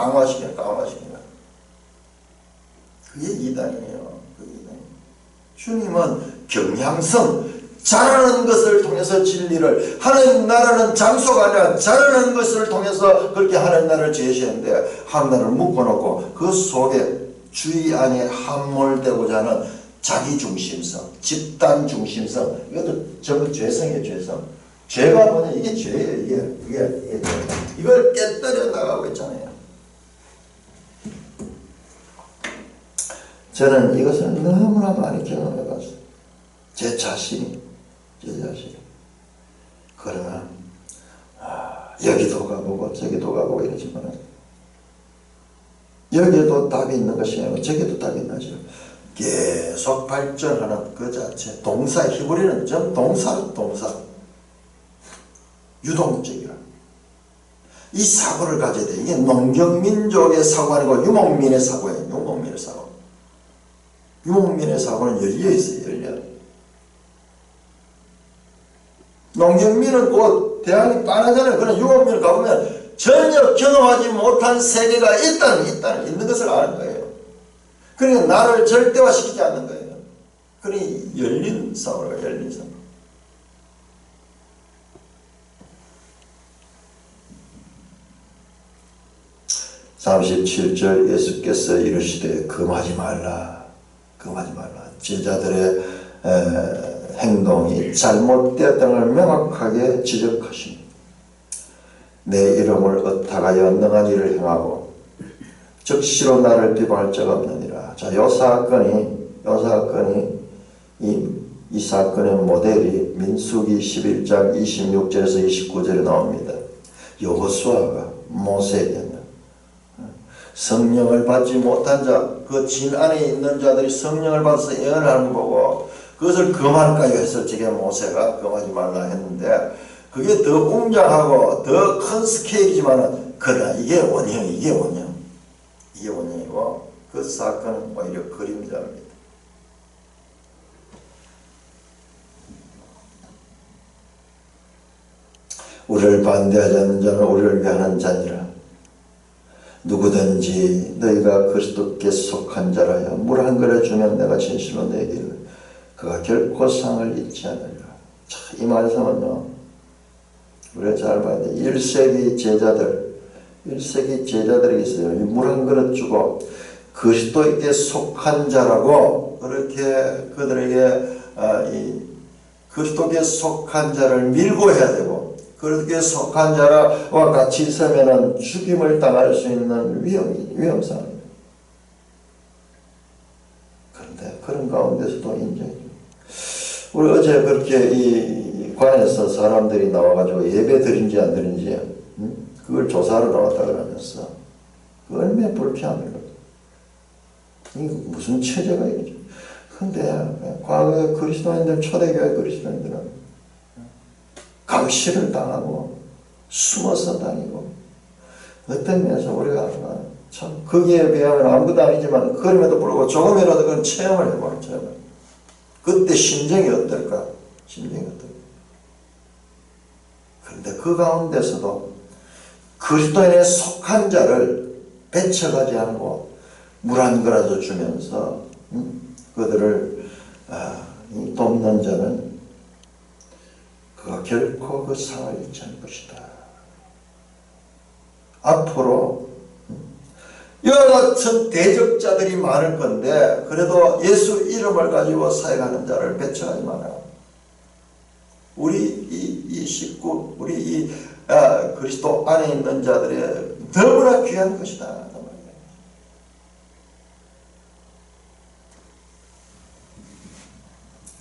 그게 이단이에요. 주님은 경향성, 잘하는 것을 통해서 진리를, 하나님 나라는 장소가 아니라 잘하는 것을 통해서 그렇게 하나님 나라를 제시했는데, 하나님 나라를 묶어놓고 그 속에 주의 안에 함몰되고자 하는 자기중심성, 집단중심성, 이것도 전부 죄성이에요. 죄성. 죄가 뭐냐, 이게 죄예요. 이게 이걸 깨뜨려 나가고 있잖아요. 저는 이것을 너무나 많이 경험해봤어요. 제 자신이. 그러나 여기도 가보고 저기도 가보고 이러지만 여기에도 답이 있는 것이 아니고 저기에도 답이 있는 것이고 계속 발전하는 그 자체. 동사, 히브리는 전 동사 유동적이라. 이 사고를 가져야 돼. 이게 농경민족의 사고 아니고 유목민의 사고예요. 유목민의 사고. 유목민의 사고는 열려있어요. 열려. 농경민은 곧 대안이 빤하잖아요. 그런 유목민을 가보면 전혀 경험하지 못한 세계가 있는 것을 아는 거예요. 그러니까 나를 절대화시키지 않는 거예요. 그러니 열린 사고가 열린 사고. (37절) 예수께서 이르시되 금하지 말라. 제자들의 행동이 잘못되었다는 걸 명확하게 지적하십니다. 내 이름을 의탁하여 능한 일을 행하고 즉시로 나를 비방할 자가 없느니라. 자, 요 사건이 이 사건의 모델이 민수기 11장 26절에서 29절에 나옵니다. 여호수아가 모세에게는 성령을 받지 못한 자, 그 진 안에 있는 자들이 성령을 받아서 예언을 하는 거 보고 그것을 금할까요 해서 저게 모세가 금하지 말라 했는데 그게 더 웅장하고 더 큰 스케일이지만 그러나 이게 원형이고 그 사건은 오히려 그림자입니다. 우리를 반대하지 않는 자는 우리를 위하는 자니라. 누구든지 너희가 그리스도께 속한 자라여 물 한 그릇 주면 내가 진실로 내게 그가 결코 상을 잊지 않으리라. 자, 이 말씀은요, 우리가 잘 봐야 돼. 1세기 제자들이 있어요. 물 한 그릇 주고 그리스도에게 속한 자라고 그렇게 그들에게 이 그리스도께 속한 자를 밀고 해야 되고 그렇게 속한 자와 같이 있으면 죽임을 당할 수 있는 위험상입니다. 그런데 그런 가운데서도 인정해요. 우리 어제 그렇게 이 관에서 사람들이 나와가지고 예배 드린지 안 드린지 그걸 조사하러 나왔다 그러면서 그 얼마나 불쾌합니까? 이게 무슨 체제가 이러죠. 근데 과거에 그리스도인들, 초대교회 그리스도인들은 감시를 당하고 숨어서 다니고 어떤 면에서 우리가 참 거기에 비하면 아무것도 아니지만 그럼에도 불구하고 조금이라도 그런 체험을 해보는 체험을. 그때 심정이 어떨까? 그런데 그 가운데서도 그리스도인에 속한 자를 배척하지 않고 물 한 그릇 주면서 그들을 돕는 자는 그가 결코 그 상을 잃지 않을 것이다. 앞으로 이와 같은 대적자들이 많을 건데 그래도 예수 이름을 가지고 사역하는 자를 배척하지 마라. 우리 이 식구, 우리 이 그리스도 안에 있는 자들의 너무나 귀한 것이다.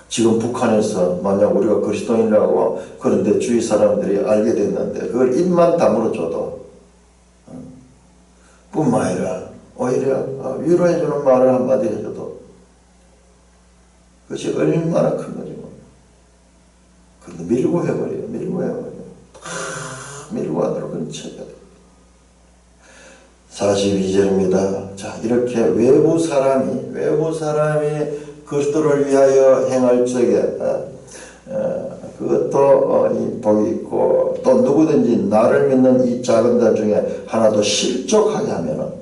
지금 북한에서 만약 우리가 그리스도인이라고 그런데 주위 사람들이 알게 됐는데 그걸 입만 다물어줘도 뿐만 아니라 오히려 위로해주는 말을 한마디 해줘도 그것이 얼마나 큰 거지 뭐. 그런데 밀고 해버려요. 밀고 하도록 그런 처리가 됩니다. 42절입니다. 자, 이렇게 외부 사람이 그리스도를 위하여 행할 적에 그것도 이 복이 있고 또 누구든지 나를 믿는 이 작은 자 중에 하나도 실족하게 하면은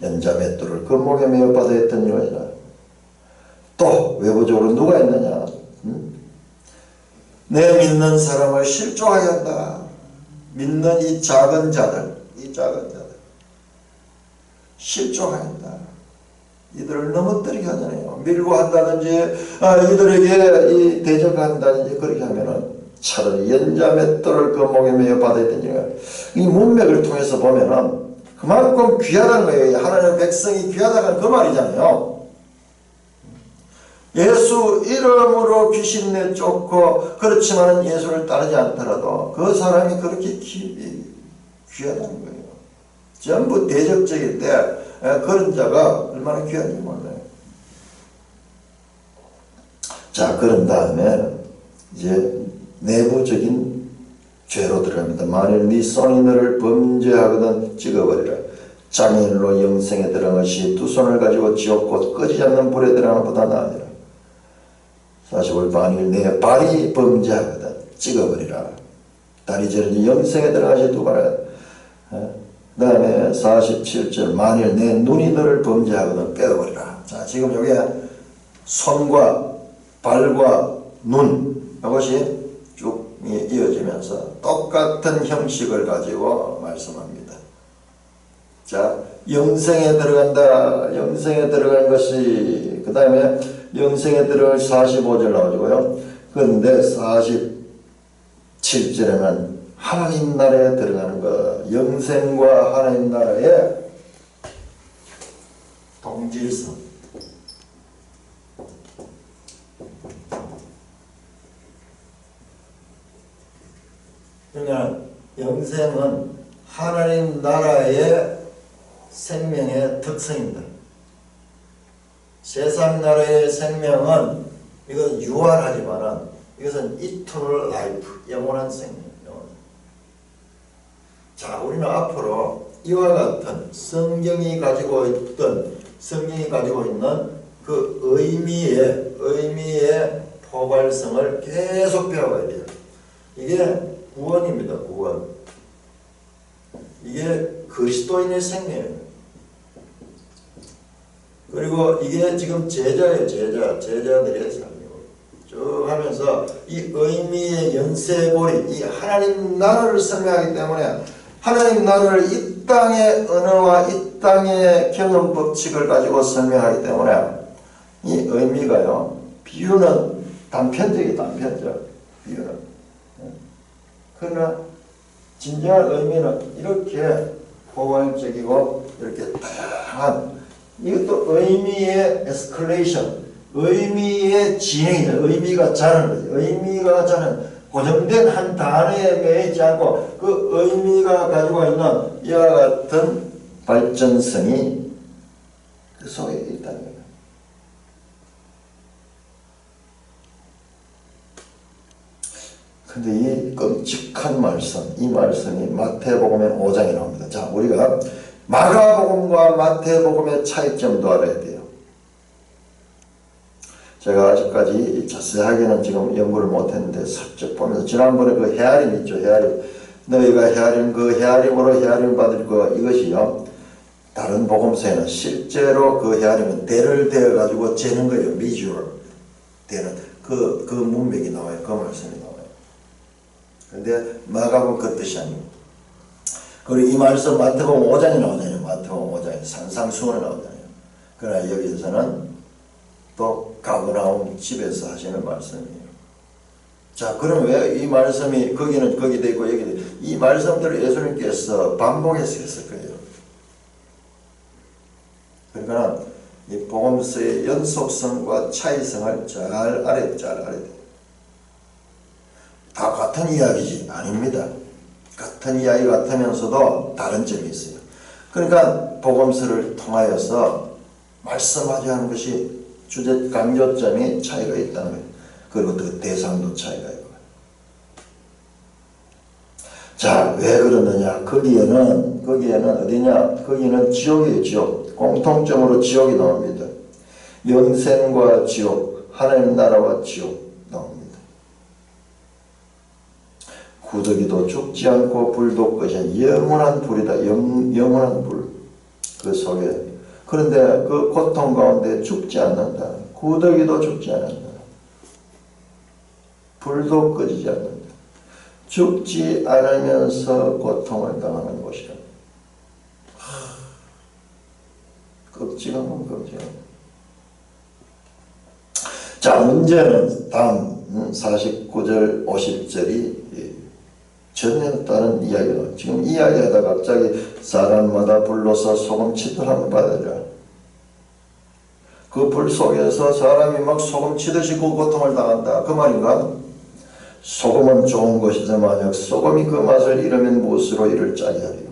연자 맷돌을 그 목에 매어 받아 했던 이유라. 또 외부적으로 누가 있느냐? 내 믿는 사람을 실족하게 한다. 믿는 이 작은 자들 실족하게 한다. 이들을 넘어뜨리게 하잖아요. 밀고 한다든지 이들에게 이 대적한다든지 그렇게 하면은 차라리 연자 맷돌을 그 목에 매어 받아야 되니까 이 문맥을 통해서 보면은 그만큼 귀하다는 거예요. 하나님의 백성이 귀하다는 그 말이잖아요. 예수 이름으로 귀신 내쫓고 그렇지만은 예수를 따르지 않더라도 그 사람이 그렇게 귀하다는 거예요. 전부 대적적인데 그런 자가 얼마나 귀한지 몰라요. 자, 그런 다음에 이제 내부적인 죄로 들어갑니다. 만일 네 손이 너를 범죄하거든 찍어버리라. 장애인으로 영생에 들어간 것이 두 손을 가지고 지옥 곧 꺼지지 않는 불에 들어가는 것보다 나으니라. 45절 만일 내 발이 범죄하거든 찍어버리라. 다리 저리지 영생에 들어가시 두 발을. 그 다음에 47절 만일 내 눈이 너를 범죄하거든 빼어버리라. 자, 지금 여기에 손과 발과 눈 이것이 쭉 이어지면서 똑같은 형식을 가지고 말씀합니다. 자, 영생에 들어간다. 영생에 들어간 것이 그 다음에 영생에 들어갈 45절 나오고요. 그런데 47절에는 하나님 나라에 들어가는 것, 영생과 하나님 나라의 동질성. 그러니까 영생은 하나님 나라의 생명의 특성입니다. 세상 나라의 생명은 이건 유한하지만은 이것은 eternal life, 영원한 생명. 자, 우리는 앞으로 이와 같은 성경이 가지고 있는 그 의미의 포괄성을 계속 배워야 돼요. 이게 구원입니다. 구원. 이게 그리스도인의 생명이에요. 그리고 이게 지금 제자예요. 제자들의 삶이고 쭉 하면서 이 의미의 연쇄고리, 이 하나님 나라를 설명하기 때문에 하나님 나라를 이 땅의 언어와 이 땅의 경험 법칙을 가지고 설명하기 때문에 이 의미가요. 비유는 단편적. 비유는. 그러나 진정한 의미는 이렇게 포괄적이고 이렇게 다양한 이것도 의미의 에스컬레이션, 의미의 진행이죠. 의미가 자라는 거죠. 의미가 자라는 고정된 한 단어에 매이지 않고 그 의미가 가지고 있는 이와 같은 발전성이 그 속에 있다는 거예요. 근데 이 끔찍한 말씀, 이 말씀이 마태복음의 5장에 나옵니다. 자, 우리가 마가복음과 마태복음의 차이점도 알아야 돼요. 제가 아직까지 자세하게는 지금 연구를 못했는데 슬쩍 보면서 지난번에 그 헤아림 있죠. 헤아림. 너희가 헤아림, 그 헤아림으로 헤아림 받을 거 이것이요. 다른 복음서에는 실제로 그 헤아림은 대를 대어가지고 재는 거예요. 미주얼. 대는. 그 문맥이 나와요. 그 말씀이 나와요. 근데 마가복음 그 뜻이 아닙니다. 그리고 이 말씀 마태복음 5장에 나오잖아요. 마태복음 5장에 산상수훈에 나오잖아요. 그러나 여기서는 또 가버나움 집에서 하시는 말씀이에요. 자, 그럼 왜 이 말씀이 거기는 거기 돼 있고 여기 돼 있고 이 말씀들을 예수님께서 반복해서 했을 거예요. 그러니까 이 복음서의 연속성과 차이성을 잘 알아야 돼요. 다 같은 이야기지 아닙니다. 같은 이야기 같으면서도 다른 점이 있어요. 그러니까 복음서를 통하여서 말씀하지 않은 것이 주제 강조점이 차이가 있다는 거예요. 그리고 그 대상도 차이가 있고. 자, 왜 그러느냐? 거기에는 어디냐? 거기는 지옥이에요. 지옥. 공통점으로 지옥이 나옵니다. 영생과 지옥, 하나님 나라와 지옥 나옵니다. 구더기도 죽지 않고 불도 끄신 영원한 불이다. 영원한 불. 그 속에. 그런데 그 고통 가운데 죽지 않는다. 구더기도 죽지 않는다. 불도 꺼지지 않는다. 죽지 않으면서 고통을 당하는 곳이다. 끔찍한 끔찍한. 자, 문제는 다음 49절 50절이 전혀 다른 이야기로 지금 이야기하다 갑자기 사람마다 불러서 소금 치도를 한번 받으라. 그 불 속에서 사람이 막 소금 치듯이 그 고통을 당한다. 그 말인가? 소금은 좋은 것이다. 만약 소금이 그 맛을 잃으면 무엇으로 이를 짜게 하리요?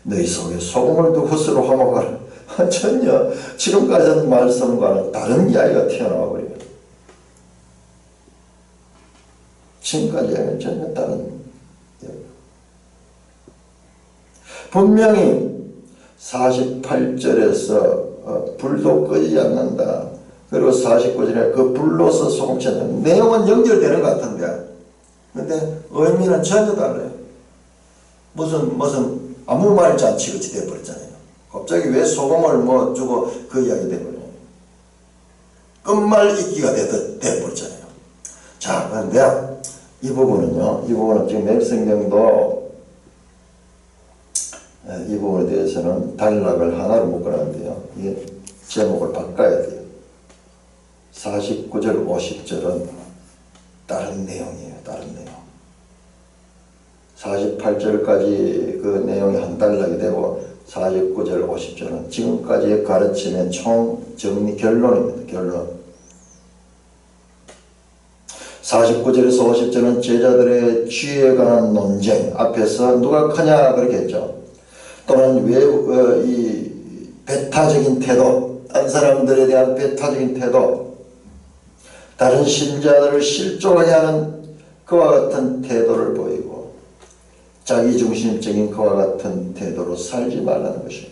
너희 속에 소금을 두고 스스로 화목하라. 전혀 지금까지 한 말씀과는 다른 이야기가 튀어나와 버려요. 지금까지 하면 전혀 다른 이야기. 분명히 48절에서 불도 끄지 않는다. 그리고 49절에 그 불로서 소금치는 내용은 연결되는 것 같은데 근데 의미는 전혀 달라요. 무슨 아무 말 잔치같이 되어버렸잖아요. 갑자기 왜 소금을 뭐 주고 그 이야기 되어버려요. 끝말 잇기가 되어버렸잖아요. 자, 그런데 이 부분은 지금 맵성경도 이 부분에 대해서는 단락을 하나로 묶어놨는데요. 이게 제목을 바꿔야 돼요. 49절, 50절은 다른 내용이에요. 다른 내용. 48절까지 그 내용이 한 단락이 되고 49절, 50절은 지금까지의 가르침의 총 정리 결론입니다. 결론. 49절에서 50절은 제자들의 지혜에 관한 논쟁 앞에서 누가 크냐 그렇게 했죠. 또는 이 배타적인 태도, 딴 사람들에 대한 배타적인 태도, 다른 신자들을 실족하게 하는 그와 같은 태도를 보이고 자기중심적인 그와 같은 태도로 살지 말라는 것입니다.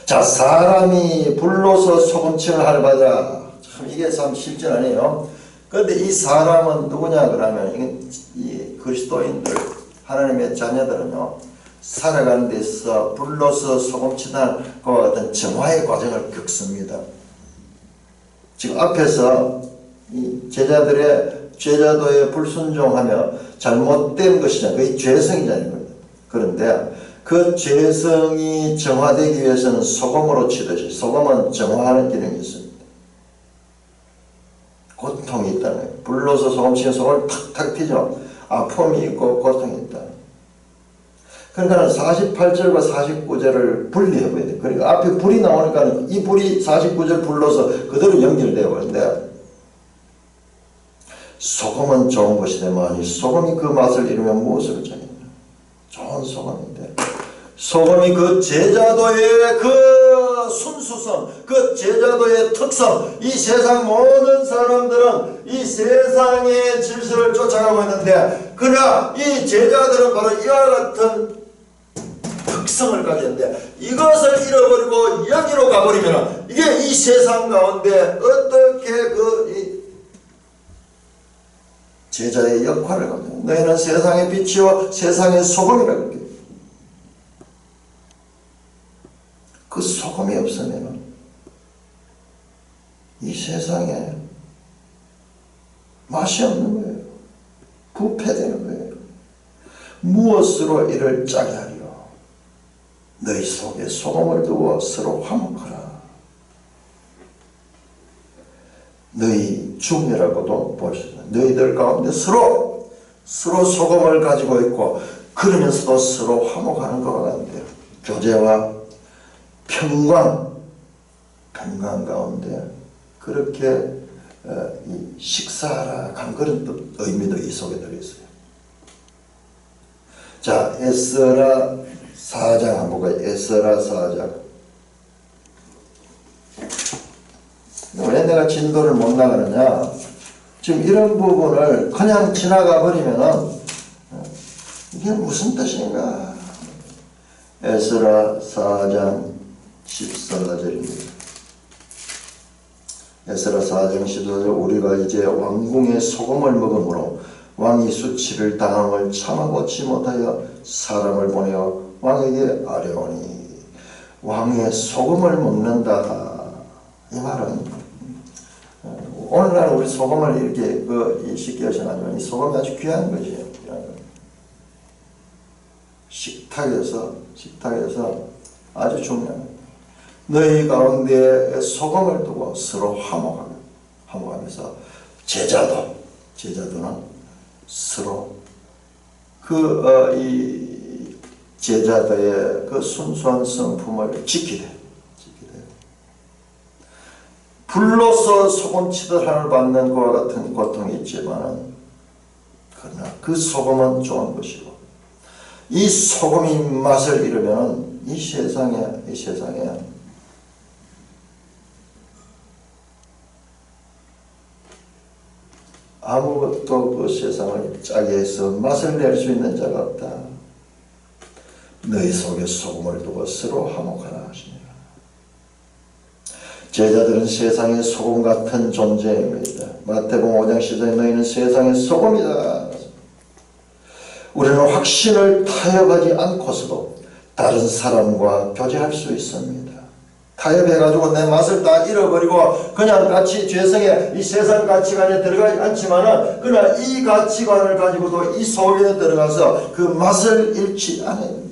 자, 사람이 불로서 소금침을 할바다. 참 이게 참 실전하네요. 그런데 이 사람은 누구냐 그러면 이 그리스도인들, 하나님의 자녀들은요, 살아가는 데서 불로서 소금치는 그와 같은 정화의 과정을 겪습니다. 지금 앞에서 이 제자도에 불순종하며 잘못된 것이냐, 그게 죄성이잖아요. 그런데 그 죄성이 정화되기 위해서는 소금으로 치듯이 소금은 정화하는 기능이 있습니다. 고통이 있다는 거예요. 불로서 소금 치는 소금을 탁탁 튀죠. 아픔이 있고 고통이 있다. 그러니까 48절과 49절을 분리해봐야 돼요. 그러니까 앞에 불이 나오니까 이 불이 49절 불러서 그대로 연결되어 버린데 소금은 좋은 것이되만 소금이 그 맛을 잃으면 무엇을 짜겠냐. 좋은 소금인데 소금이 그 제자도의 그 순수성, 그 제자도의 특성, 이 세상 모든 사람들은 이 세상의 질서를 쫓아가고 있는데 그러나 이 제자들은 바로 이와 같은 특성을 가졌는데 이것을 잃어버리고 여기로 가버리면 이게 이 세상 가운데 어떻게 이 제자의 역할을 합니다. 너희는 세상의 빛이요 세상의 소금이라고 그래요. 그 소금이 없으면 이 세상에 맛이 없는 거예요. 부패되는 거예요. 무엇으로 이를 짜게 하리요? 너희 속에 소금을 두고 서로 화목하라. 너희 중이라고도 볼 수 있다. 너희들 가운데 서로 소금을 가지고 있고 그러면서도 서로 화목하는 것 같은데요. 교제와 평강 가운데 그렇게 식사하라 한 그런 의미도 이 속에 들어있어요. 자, 에스라 4장 한번 볼까요? 에스라 4장. 왜 내가 진도를 못 나가느냐? 지금 이런 부분을 그냥 지나가 버리면은 이게 무슨 뜻인가? 에스라 4장 14절입니다. 에스라 4장 14절 우리가 이제 왕궁의 소금을 먹음으로 왕이 수치를 당함을 참아보지 못하여 사람을 보내어 왕에게 아뢰오니 왕의 소금을 먹는다. 이 말은 오늘날 우리 소금을 이렇게 쉽게 하시나요? 이 소금이 아주 귀한 것이에요. 식탁에서 아주 중요한 너희 가운데 소금을 두고 서로 화목하면서 제자도는 서로 이 제자도의 그 순수한 성품을 지키되 불로서 소금치듯 하늘 받는 것과 같은 고통이 있지만 그러나 그 소금은 좋은 것이고 이 소금이 맛을 잃으면 이 세상에 아무것도 그 세상을 짜게 해서 맛을 낼 수 있는 자가 없다. 너희 속에 소금을 두고 서로 화목하라 하시니라. 제자들은 세상의 소금 같은 존재입니다. 마태복음 5장 10절에 너희는 세상의 소금이다. 우리는 확신을 타협하지 않고서도 다른 사람과 교제할 수 있습니다. 타협해가지고 내 맛을 다 잃어버리고 그냥 같이 죄성의 이 세상 가치관에 들어가지 않지만은 그러나 이 가치관을 가지고도 이 속에 들어가서 그 맛을 잃지 않아요.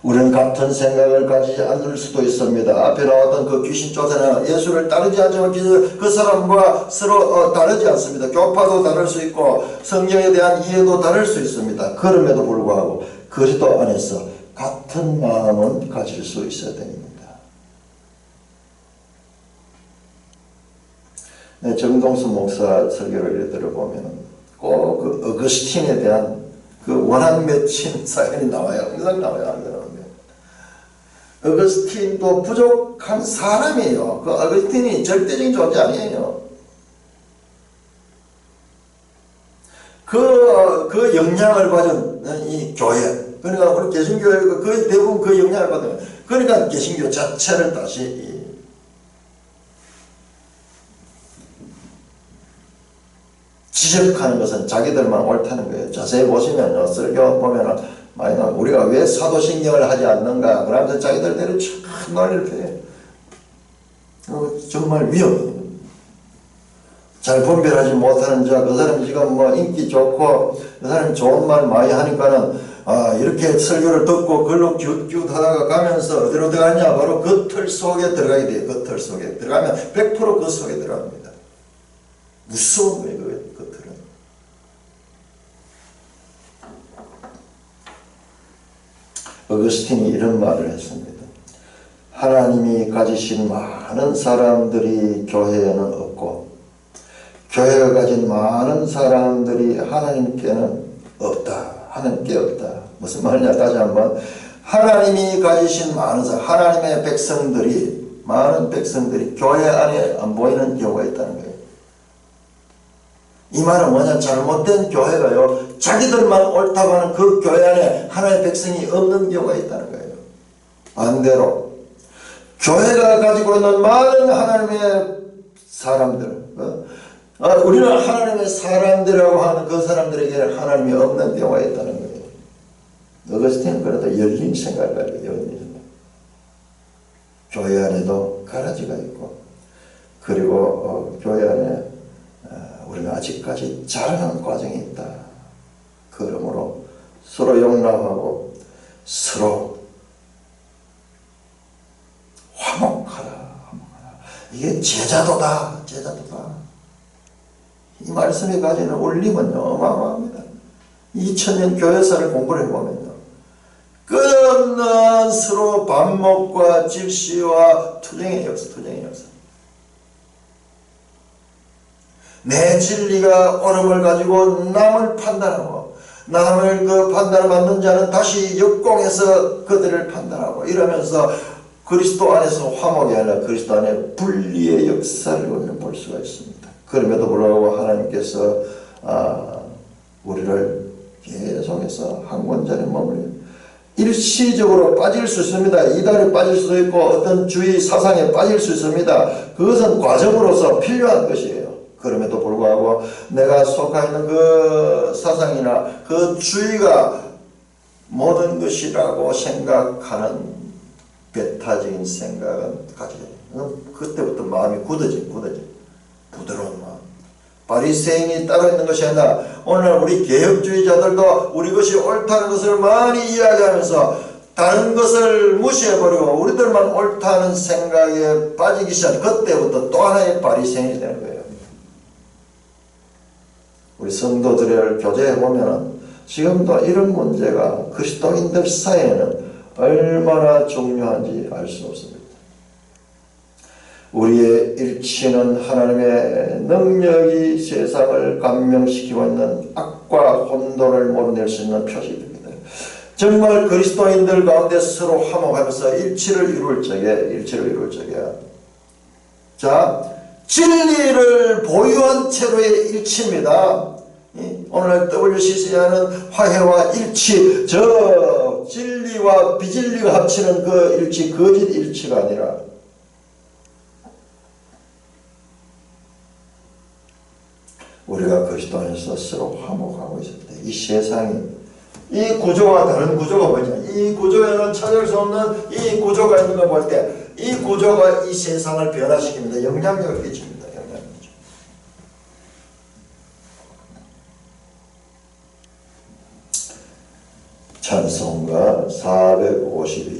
우리는 같은 생각을 가지지 않을 수도 있습니다. 앞에 나왔던 그 귀신 쫓아내는 예수를 따르지 않지만 그 사람과 서로 다르지 않습니다. 교파도 다를 수 있고 성경에 대한 이해도 다를 수 있습니다. 그럼에도 불구하고 그리스도 안에서 같은 마음은 가질 수 있어야 됩니다. 네, 정동수 목사 설교를 들어보면 꼭 그 어거스틴에 대한 그 원한 맺힌 사연이 나와요. 항상 나와요. 어거스틴도 부족한 사람이에요. 그 어거스틴이 절대적인 존재 아니에요. 그 영향을 받은 이 교회, 그러니까 우리 개신교회 그 대부분 그 영향을 받아요. 그러니까 개신교 자체를 다시 지적하는 것은 자기들만 옳다는 거예요. 자세히 보시면요, 설교 보면은 많이 나와. 우리가 왜 사도신경을 하지 않는가? 그러면서 자기들대로 참 논리를 펴요. 정말 위험해요. 잘 분별하지 못하는 자, 그 사람 지금 뭐 인기 좋고 그 사람 좋은 말 많이 하니까는 이렇게 설교를 듣고 글로 큐웃 하다가 가면서 어디로 들어가냐? 바로 그 틀 속에 들어가게 돼요. 그 틀 속에 들어가면 100% 그 속에 들어갑니다. 무서운 거예요. 그 틀은. 어거스틴이 이런 말을 했습니다. 하나님이 가지신 많은 사람들이 교회에는 없고 교회가 가진 많은 사람들이 하나님께는 없다. 하나님께 없다. 무슨 말이냐? 다시 한번. 하나님이 가지신 많은 사람, 하나님의 백성들이, 많은 백성들이 교회 안에 안 보이는 경우가 있다는 거예요. 이 말은 뭐냐? 잘못된 교회가요, 자기들만 옳다고 하는 그 교회 안에 하나님의 백성이 없는 경우가 있다는 거예요. 반대로 교회가 가지고 있는 많은 하나님의 사람들, 우리는 하나님의 사람들이라고 하는 그 사람들에게 하나님이 없는 경우가 있다는 거예요. 어거스틴은 그래도 열린 생각을 가지고 열린 생각. 교회 안에도 가라지가 있고, 그리고 교회 안에 우리가 아직까지 자라는 과정이 있다. 그러므로 서로 용납하고 서로 화목하라. 이게 제자도다. 이 말씀이 가지는 울림은요, 어마어마합니다. 2000년 교회사를 공부를 해보면요, 끝없는 서로 반목과 질시와 투쟁의 역사. 내 진리가 옳음을 가지고 남을 판단하고, 남을 그 판단을 받는 자는 다시 역공해서 그들을 판단하고, 이러면서 그리스도 안에서 화목이 아니라 그리스도 안에 분리의 역사를 우리는 볼 수가 있습니다. 그럼에도 불구하고 하나님께서 우리를 계속해서 한 권자에 머물려 일시적으로 빠질 수 있습니다. 이단에 빠질 수도 있고 어떤 주의 사상에 빠질 수 있습니다. 그것은 과정으로서 필요한 것이에요. 그럼에도 불구하고 내가 속하 있는 그 사상이나 그 주의가 모든 것이라고 생각하는 배타적인 생각은 가져야 돼요. 그때부터 마음이 굳어져. 부드러운 마음. 바리새인이 따로 있는 것이 아니라 오늘 우리 개혁주의자들도 우리 것이 옳다는 것을 많이 이야기하면서 다른 것을 무시해버리고 우리들만 옳다는 생각에 빠지기 시작. 그때부터 또 하나의 바리새인이 되는 거예요. 우리 성도들을 교제해보면 지금도 이런 문제가 그리스도인들 사이에는 얼마나 중요한지 알 수 없습니다. 우리의 일치는 하나님의 능력이 세상을 감명시키고 있는 악과 혼돈을 몰아낼 수 있는 표시입니다. 정말 그리스도인들 가운데 서로 화목하면서 일치를 이룰 적에 자, 진리를 보유한 채로의 일치입니다. 오늘 WCC하는 화해와 일치, 저 진리와 비진리가 합치는 그 일치, 거짓 일치가 아니라 우리가 그리스도 안에서 서로 화목하고 있을 때 이 세상이 이 구조와 다른 구조가 뭐냐, 이 구조에는 찾을 수 없는 이 구조가 있는 걸 볼 때 이 구조가 이 세상을 변화시킵니다. 영향력을 끼칩니다. 영향력. 찬송가 452